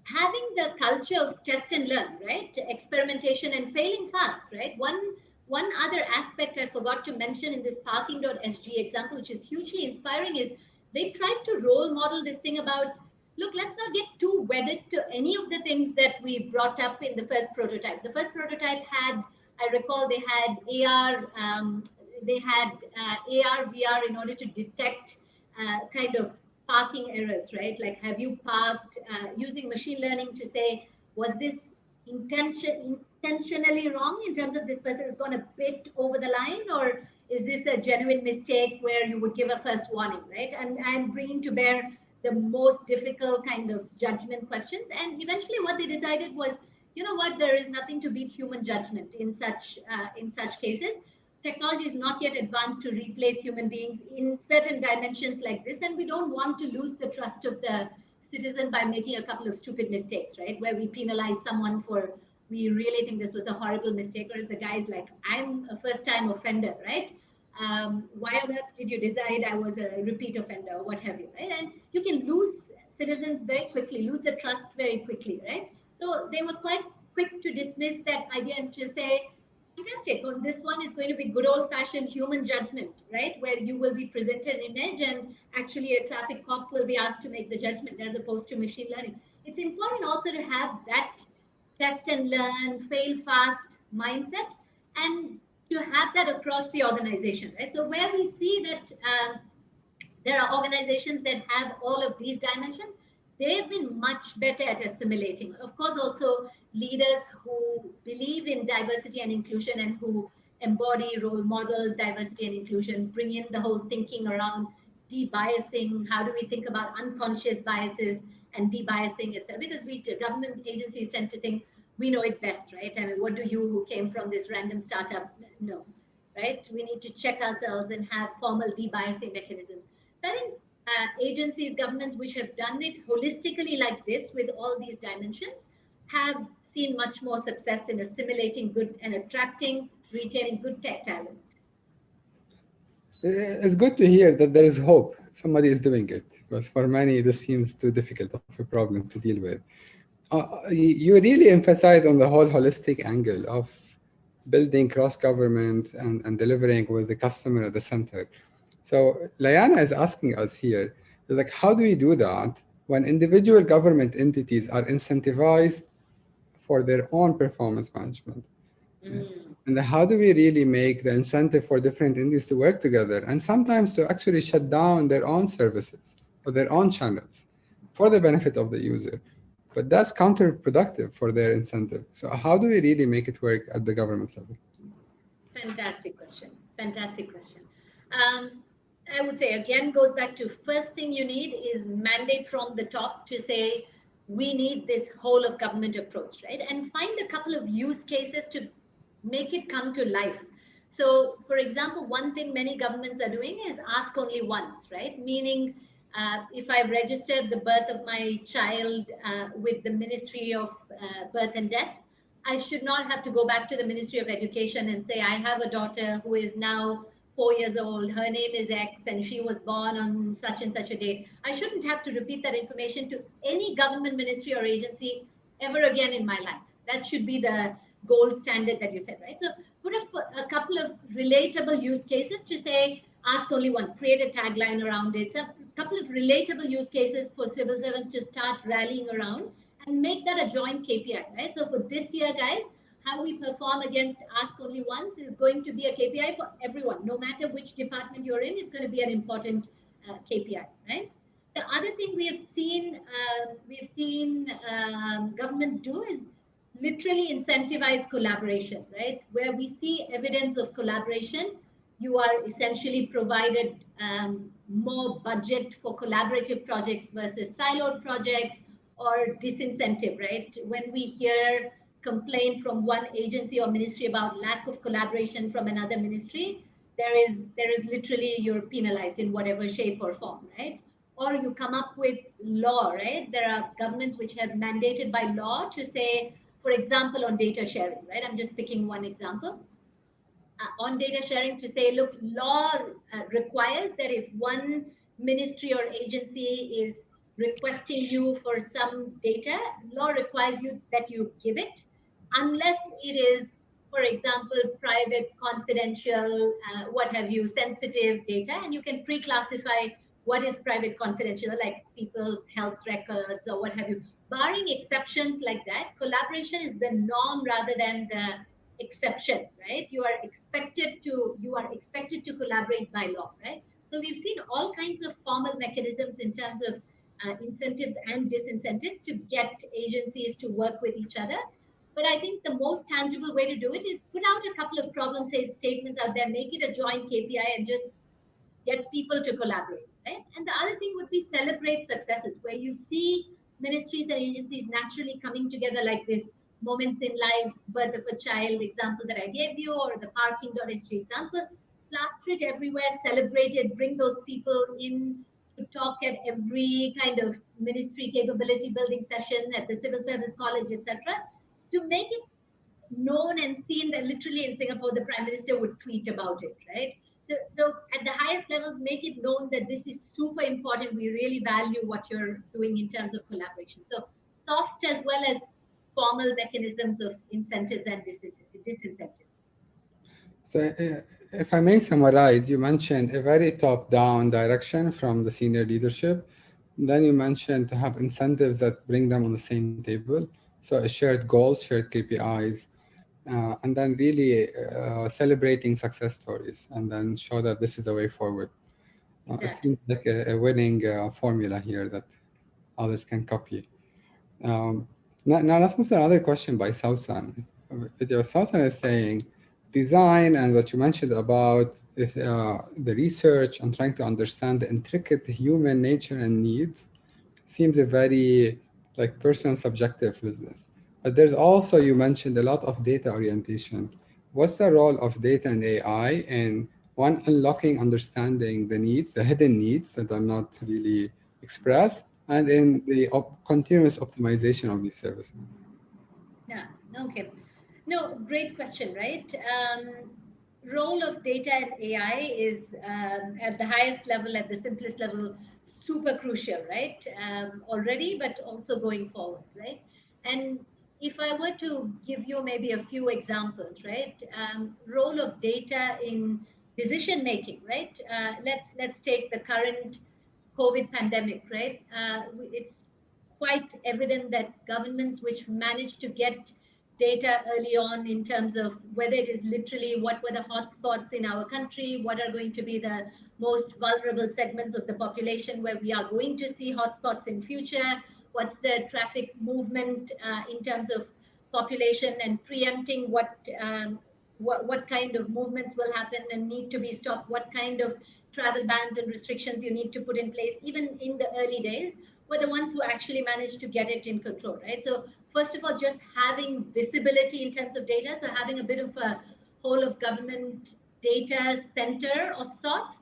having the culture of test and learn, right? Experimentation and failing fast, right? One other aspect I forgot to mention in this parking.sg example, which is hugely inspiring, is they tried to role model this thing about, look, let's not get too wedded to any of the things that we brought up in the first prototype. The first prototype had, I recall, they had AR, VR in order to detect kind of parking errors, right? Like, have you parked, using machine learning to say, was this intentionally wrong in terms of this person has gone a bit over the line, or is this a genuine mistake where you would give a first warning, right? And bringing to bear the most difficult kind of judgment questions. And eventually what they decided was, you know what, there is nothing to beat human judgment in such cases. Technology is not yet advanced to replace human beings in certain dimensions like this, and we don't want to lose the trust of the citizen by making a couple of stupid mistakes, right? Where we penalize someone for, we really think this was a horrible mistake, or if the guy's like, I'm a first-time offender, right? Why on earth did you decide I was a repeat offender, or what have you, right? And you can lose citizens very quickly, lose the trust very quickly, right? So they were quite quick to dismiss that idea and to say, fantastic, on this one is going to be good old-fashioned human judgment, right? Where you will be presented an image and actually a traffic cop will be asked to make the judgment as opposed to machine learning. It's important also to have that test and learn, fail fast mindset, and to have that across the organization, right? So where we see that there are organizations that have all of these dimensions, they've been much better at assimilating. Of course, also leaders who believe in diversity and inclusion and who embody role model diversity and inclusion, bring in the whole thinking around de-biasing. How do we think about unconscious biases and de-biasing, etc.? Because we government agencies tend to think we know it best, right? I mean, what do you who came from this random startup know, right? We need to check ourselves and have formal de-biasing mechanisms. I think agencies, governments which have done it holistically like this with all these dimensions have seen much more success in assimilating good and attracting, retaining good tech talent.
It's good to hear that there is hope. Somebody is doing it, because for many, this seems too difficult of a problem to deal with. You really emphasize on the whole holistic angle of building cross-government and delivering with the customer at the center. So Layana is asking us here, like, how do we do that when individual government entities are incentivized for their own performance management? And how do we really make the incentive for different entities to work together and sometimes to actually shut down their own services or their own channels for the benefit of the user? But that's counterproductive for their incentive. So how do we really make it work at the government level?
Fantastic question. Fantastic question. I would say again goes back to first thing you need is mandate from the top to say we need this whole of government approach, right? And find a couple of use cases to make it come to life. So, for example, one thing many governments are doing is ask only once, right? Meaning, if I've registered the birth of my child with the Ministry of Birth and Death, I should not have to go back to the Ministry of Education and say, I have a daughter who is now 4 years old, her name is X, and she was born on such and such a day. I shouldn't have to repeat that information to any government ministry or agency ever again in my life. That should be the gold standard that you said, right? So put a couple of relatable use cases to say, ask only once, create a tagline around it. So a couple of relatable use cases for civil servants to start rallying around and make that a joint KPI, right? So for this year, guys, how we perform against ask only once is going to be a KPI for everyone. No matter which department you're in, it's going to be an important KPI, right? The other thing we have seen governments do is literally incentivize collaboration, right? Where we see evidence of collaboration, you are essentially provided more budget for collaborative projects versus siloed projects, or disincentive, right? When we hear complaint from one agency or ministry about lack of collaboration from another ministry, there is literally you're penalized in whatever shape or form, right? Or you come up with law, right? There are governments which have mandated by law to say, for example, on data sharing, right? I'm just picking one example. On data sharing to say, look, law requires that if one ministry or agency is requesting you for some data, law requires you that you give it, unless it is, for example, private, confidential, what have you, sensitive data, and you can pre-classify what is private, confidential, like people's health records or what have you. Barring exceptions like that, collaboration is the norm rather than the exception, right? You are expected to collaborate by law, right? So we've seen all kinds of formal mechanisms in terms of incentives and disincentives to get agencies to work with each other. But I think the most tangible way to do it is put out a couple of problem statements out there, make it a joint KPI, and just get people to collaborate, right? And the other thing would be celebrate successes, where you see ministries and agencies naturally coming together like this, moments in life, birth of a child example that I gave you, or the parking.sg example, plaster it everywhere, celebrate it, bring those people in to talk at every kind of ministry capability building session at the civil service college, etc., to make it known and seen that literally in Singapore, the Prime Minister would tweet about it, right? So at the highest levels, make it known that this is super important. We really value what you're doing in terms of collaboration. So soft as well as formal mechanisms of incentives and disincentives.
So if I may summarize, you mentioned a very top-down direction from the senior leadership. Then you mentioned to have incentives that bring them on the same table. So a shared goals, shared KPIs, and then really celebrating success stories, and then show that this is the way forward.
Exactly.
It seems like a winning formula here that others can copy. Now let's move to another question by Sausan. Sausan is saying, design and what you mentioned about the research and trying to understand the intricate human nature and needs seems a very like personal subjective business. But there's also, you mentioned a lot of data orientation. What's the role of data and AI, and One, unlocking, understanding the needs, the hidden needs that are not really expressed, and in the continuous optimization of these services.
Yeah, okay. No, great question, right? Role of data and AI is at the highest level, at the simplest level, super crucial, right? Already, but also going forward, right? And if I were to give you maybe a few examples, right? Role of data in decision making, right? Let's take the current COVID pandemic, right? It's quite evident that governments which managed to get data early on in terms of whether it is literally what were the hotspots in our country, what are going to be the most vulnerable segments of the population where we are going to see hotspots in future, what's the traffic movement in terms of population, and preempting what kind of movements will happen and need to be stopped, what kind of travel bans and restrictions you need to put in place, even in the early days, were the ones who actually managed to get it in control, right? So first of all, just having visibility in terms of data, so having a bit of a whole of government data center of sorts,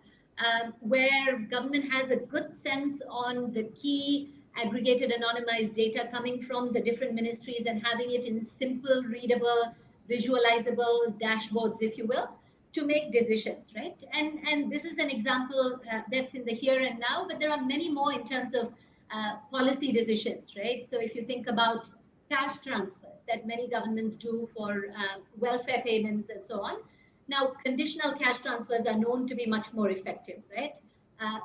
where government has a good sense on the key aggregated anonymized data coming from the different ministries and having it in simple, readable, visualizable dashboards, if you will, to make decisions, right? And this is an example that's in the here and now, but there are many more in terms of policy decisions, right? So if you think about cash transfers that many governments do for welfare payments and so on, now conditional cash transfers are known to be much more effective, right?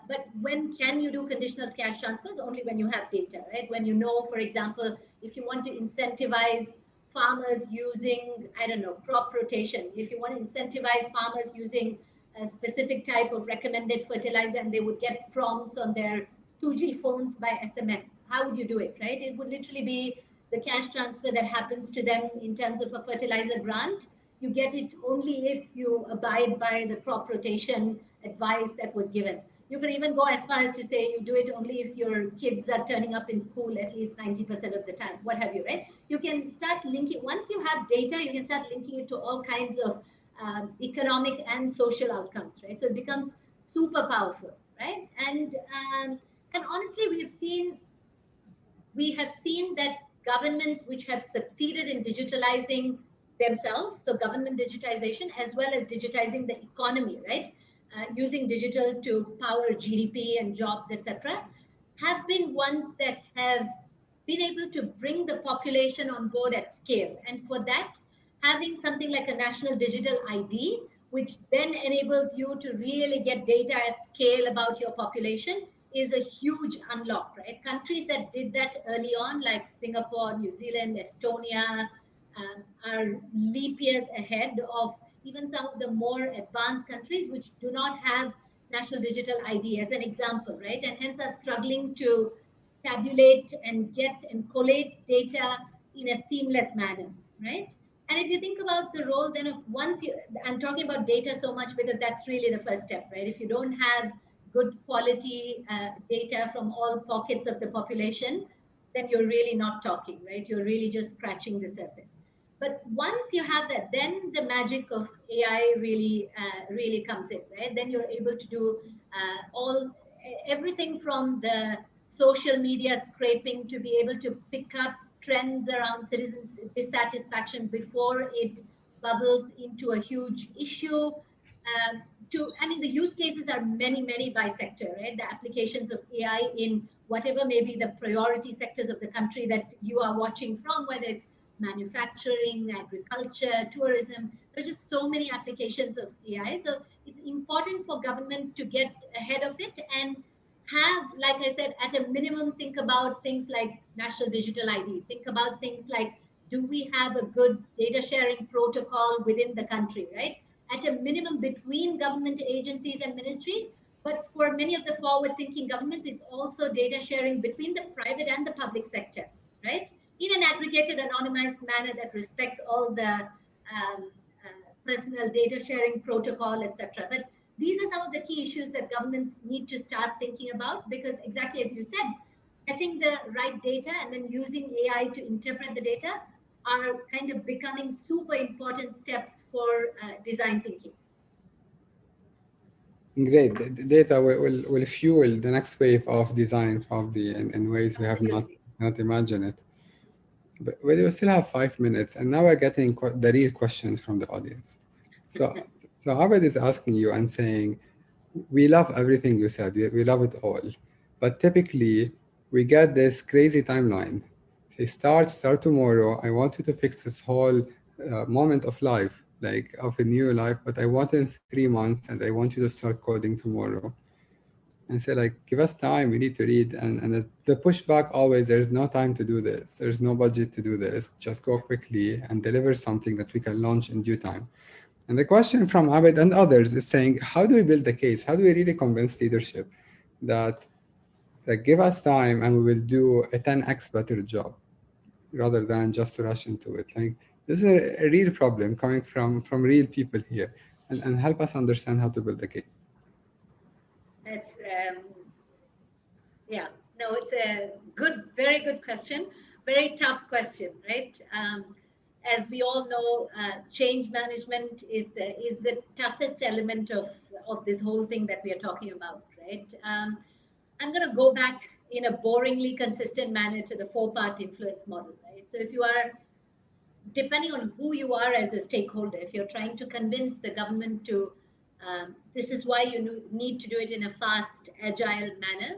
But when can you do conditional cash transfers? Only when you have data, right? When you know, for example, if you want to incentivize farmers using, I don't know, crop rotation, if you want to incentivize farmers using a specific type of recommended fertilizer and they would get prompts on their 2G phones by SMS, how would you do it, right? It would literally be the cash transfer that happens to them in terms of a fertilizer grant. You get it only if you abide by the crop rotation advice that was given. You can even go as far as to say you do it only if your kids are turning up in school at least 90% of the time, what have you, right? You can start linking, once you have data, you can start linking it to all kinds of economic and social outcomes, right? So it becomes super powerful, right? And honestly, we have seen that governments which have succeeded in digitalizing themselves, so government digitization as well as digitizing the economy, right? Using digital to power GDP and jobs, etc., have been ones that have been able to bring the population on board at scale. And for that, having something like a national digital ID, which then enables you to really get data at scale about your population, is a huge unlock, right? Countries that did that early on, like Singapore, New Zealand, Estonia, are leap years ahead of even some of the more advanced countries which do not have national digital ID, as an example, right? And hence are struggling to tabulate and get and collate data in a seamless manner, right? And if you think about the role then of once you, I'm talking about data so much because that's really the first step, right? If you don't have good quality data from all pockets of the population, then you're really not talking, right? You're really just scratching the surface. But once you have that, then the magic of AI really comes in, right? Then you're able to do all everything from the social media scraping to be able to pick up trends around citizens' dissatisfaction before it bubbles into a huge issue. I mean, the use cases are many by sector, right? The applications of AI in whatever may be the priority sectors of the country that you are watching from, whether it's manufacturing, agriculture, tourism. There's just so many applications of AI. So it's important for government to get ahead of it and have, like I said, at a minimum, think about things like national digital ID. Think about things like, do we have a good data sharing protocol within the country, right? At a minimum between government agencies and ministries. But for many of the forward thinking governments, it's also data sharing between the private and the public sector, right? In an aggregated, anonymized manner that respects all the personal data sharing protocol, etc. But these are some of the key issues that governments need to start thinking about, because exactly as you said, getting the right data and then using AI to interpret the data are kind of becoming super important steps for design thinking.
Great. The data will fuel the next wave of design probably in ways we have
Absolutely.
not imagined it. But we still have 5 minutes, and now we're getting the real questions from the audience. So, so Abed is asking you and saying, we love everything you said. We love it all. But typically, we get this crazy timeline. Say, start tomorrow. I want you to fix this whole moment of life, like of a new life, but I want it in 3 months and I want you to start coding tomorrow. And say, like, give us time. We need to read. And the pushback always, there's no time to do this. There's no budget to do this. Just go quickly and deliver something that we can launch in due time. And the question from Abed and others is saying, how do we build the case? How do we really convince leadership that, give us time and we will do a 10x better job rather than just rush into it? Like, this is a real problem coming from real people here, and help us understand how to build the case.
That's yeah. No, it's a good, very good question. Very tough question, right? As we all know, change management is the toughest element of this whole thing that we are talking about, right? I'm going to go back in a boringly consistent manner to the four-part influence model, right? So if you are, depending on who you are as a stakeholder, if you're trying to convince the government to, this is why you need to do it in a fast, agile manner,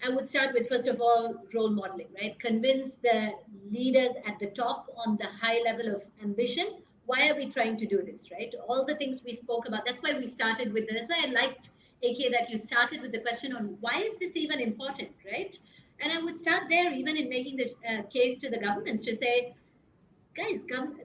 I would start with, first of all, role modeling, right? Convince the leaders at the top on the high level of ambition. Why are we trying to do this, right? All the things we spoke about. That's why we started with this. That's why I liked, AK, that you started with the question on why is this even important, right? And I would start there, even in making the case to the governments to say, guys, come,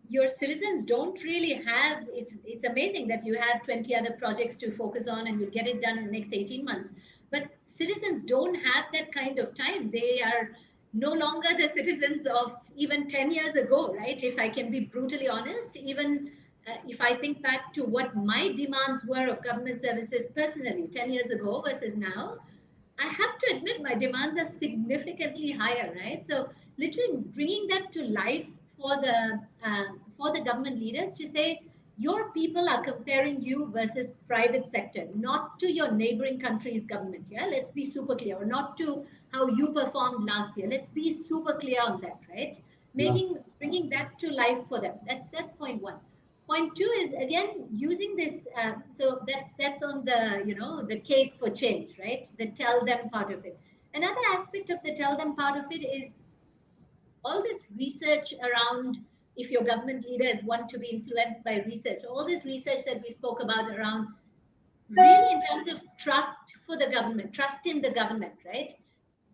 your citizens don't really have, it's amazing that you have 20 other projects to focus on and you'll get it done in the next 18 months, but citizens don't have that kind of time. They are no longer the citizens of even 10 years ago, right? If I can be brutally honest, even if I think back to what my demands were of government services personally 10 years ago versus now, I have to admit my demands are significantly higher, right? So literally bringing that to life for the government leaders to say your people are comparing you versus private sector, not to your neighboring country's government. Yeah, let's be super clear, or not to how you performed last year. Let's be super clear on that, right?
Yeah.
Bringing that to life for them. That's point one. Point two is again using this. So that's on the the case for change, right? The tell them part of it. Another aspect of the tell them part of it is all this research around, if your government leaders want to be influenced by research, all this research that we spoke about around really in terms of trust for the government, trust in the government, right?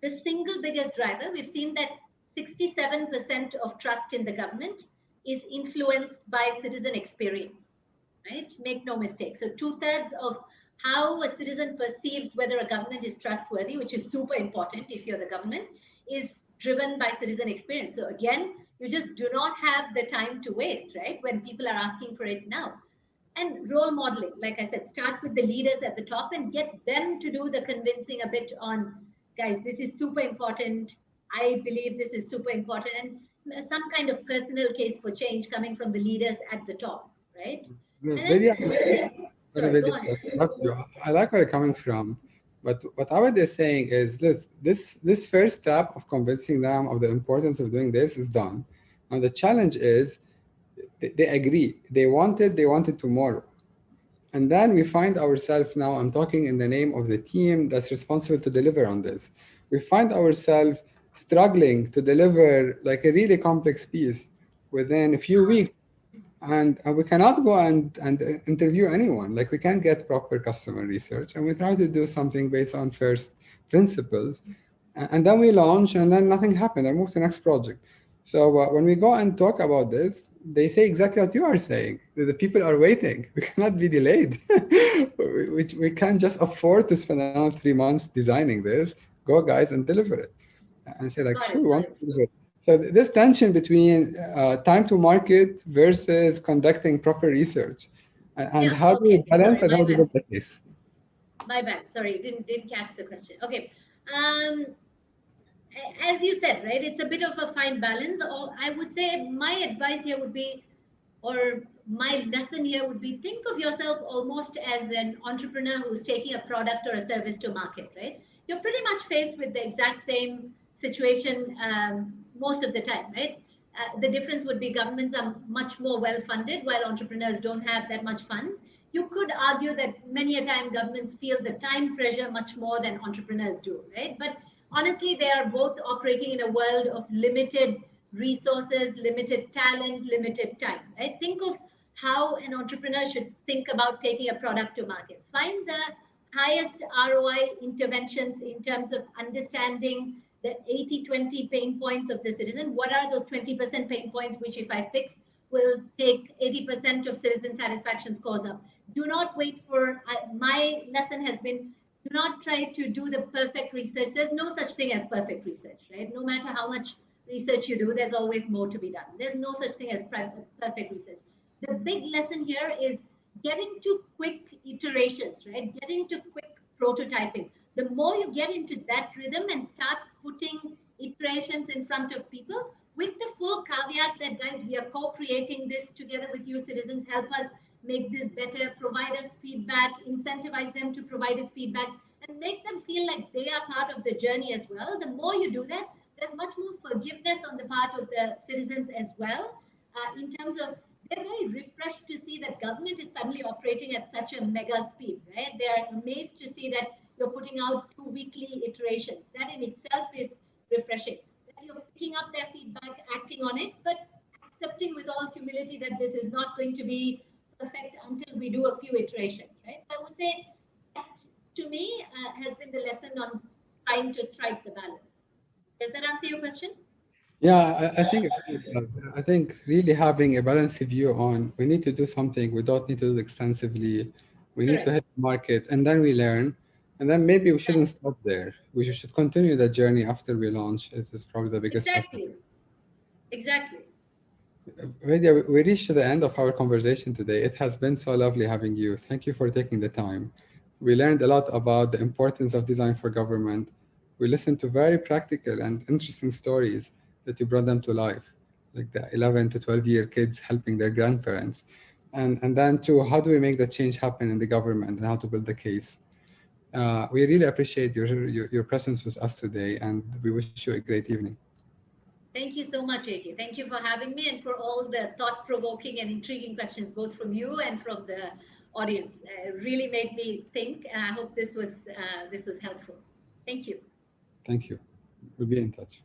The single biggest driver, we've seen that 67% of trust in the government is influenced by citizen experience, right? Make no mistake. So two-thirds of how a citizen perceives whether a government is trustworthy, which is super important if you're the government, is driven by citizen experience. So again, you just do not have the time to waste, right? When people are asking for it now. And role modeling, like I said, start with the leaders at the top and get them to do the convincing a bit on, guys, this is super important. I believe this is super important. And some kind of personal case for change coming from the leaders at the top, right? And
Vidya,
then,
sorry,
sorry, go
Vidya,
on.
to interrupt you. I like where you're coming from, but what Awad is saying is this first step of convincing them of the importance of doing this is done. Now the challenge is they agree. They wanted tomorrow. And then we find ourselves now, I'm talking in the name of the team that's responsible to deliver on this. We find ourselves struggling to deliver like a really complex piece within a few weeks. And we cannot go and interview anyone. Like we can't get proper customer research. And we try to do something based on first principles. And then we launch and then nothing happened. I move to the next project. So when we go and talk about this, they say exactly what you are saying. The people are waiting. We cannot be delayed. we can't just afford to spend another 3 months designing this. Go guys and deliver it. And I say like,
Got
sure,
it,
we
got
want
it.
to deliver it. So this tension between time to market versus conducting proper research, and
Yeah,
how do we
okay.
balance
Sorry,
and
my
how do we
bad.
build the case?
My bad. Sorry, didn't catch the question. Okay. Um, as you said, right, it's a bit of a fine balance. Or I would say my advice here would be, or my lesson here would be, think of yourself almost as an entrepreneur who's taking a product or a service to market, right? You're pretty much faced with the exact same situation most of the time, right? The difference would be governments are much more well funded while entrepreneurs don't have that much funds. You could argue that many a time governments feel the time pressure much more than entrepreneurs do, right? But honestly, they are both operating in a world of limited resources, limited talent, limited time, right? Think of how an entrepreneur should think about taking a product to market. Find the highest ROI interventions in terms of understanding the 80-20 pain points of the citizen. What are those 20% pain points which, if I fix, will take 80% of citizen satisfaction scores up? Do not wait for, my lesson has been, do not try to do the perfect research. There's no such thing as perfect research, right? No matter how much research you do, there's always more to be done. There's no such thing as perfect research. The big lesson here is getting to quick iterations, right? Getting to quick prototyping. The more you get into that rhythm and start putting iterations in front of people, with the full caveat that, guys, we are co-creating this together with you citizens, help us make this better, provide us feedback, incentivize them to provide it feedback, and make them feel like they are part of the journey as well. The more you do that, there's much more forgiveness on the part of the citizens as well, in terms of they're very refreshed to see that government is suddenly operating at such a mega speed, right? They are amazed to see that you're putting out 2 weekly iterations. That in itself is refreshing. That you're picking up their feedback, acting on it, but accepting with all humility that this is not going to be perfect until we do a few iterations, right? So I would say that, to me, has been the lesson on trying to strike the balance. Does that answer your question?
Yeah, I think really having a balanced view on we need to do something, we don't need to do it extensively, we need to
Correct.
hit the market, and then we learn, and then maybe we shouldn't stop there. We should continue the journey after we launch. Is probably the biggest lesson.
Exactly. Exactly.
Vidya, we reached to the end of our conversation today. It has been so lovely having you. Thank you for taking the time. We learned a lot about the importance of design for government. We listened to very practical and interesting stories that you brought them to life, like the 11 to 12-year kids helping their grandparents. And then to how do we make the change happen in the government and how to build the case. We really appreciate your presence with us today, and we wish you a great evening.
Thank you so much, AK. Thank you for having me and for all the thought-provoking and intriguing questions, both from you and from the audience. Really made me think, and I hope this was helpful. Thank you.
Thank you. We'll be in touch.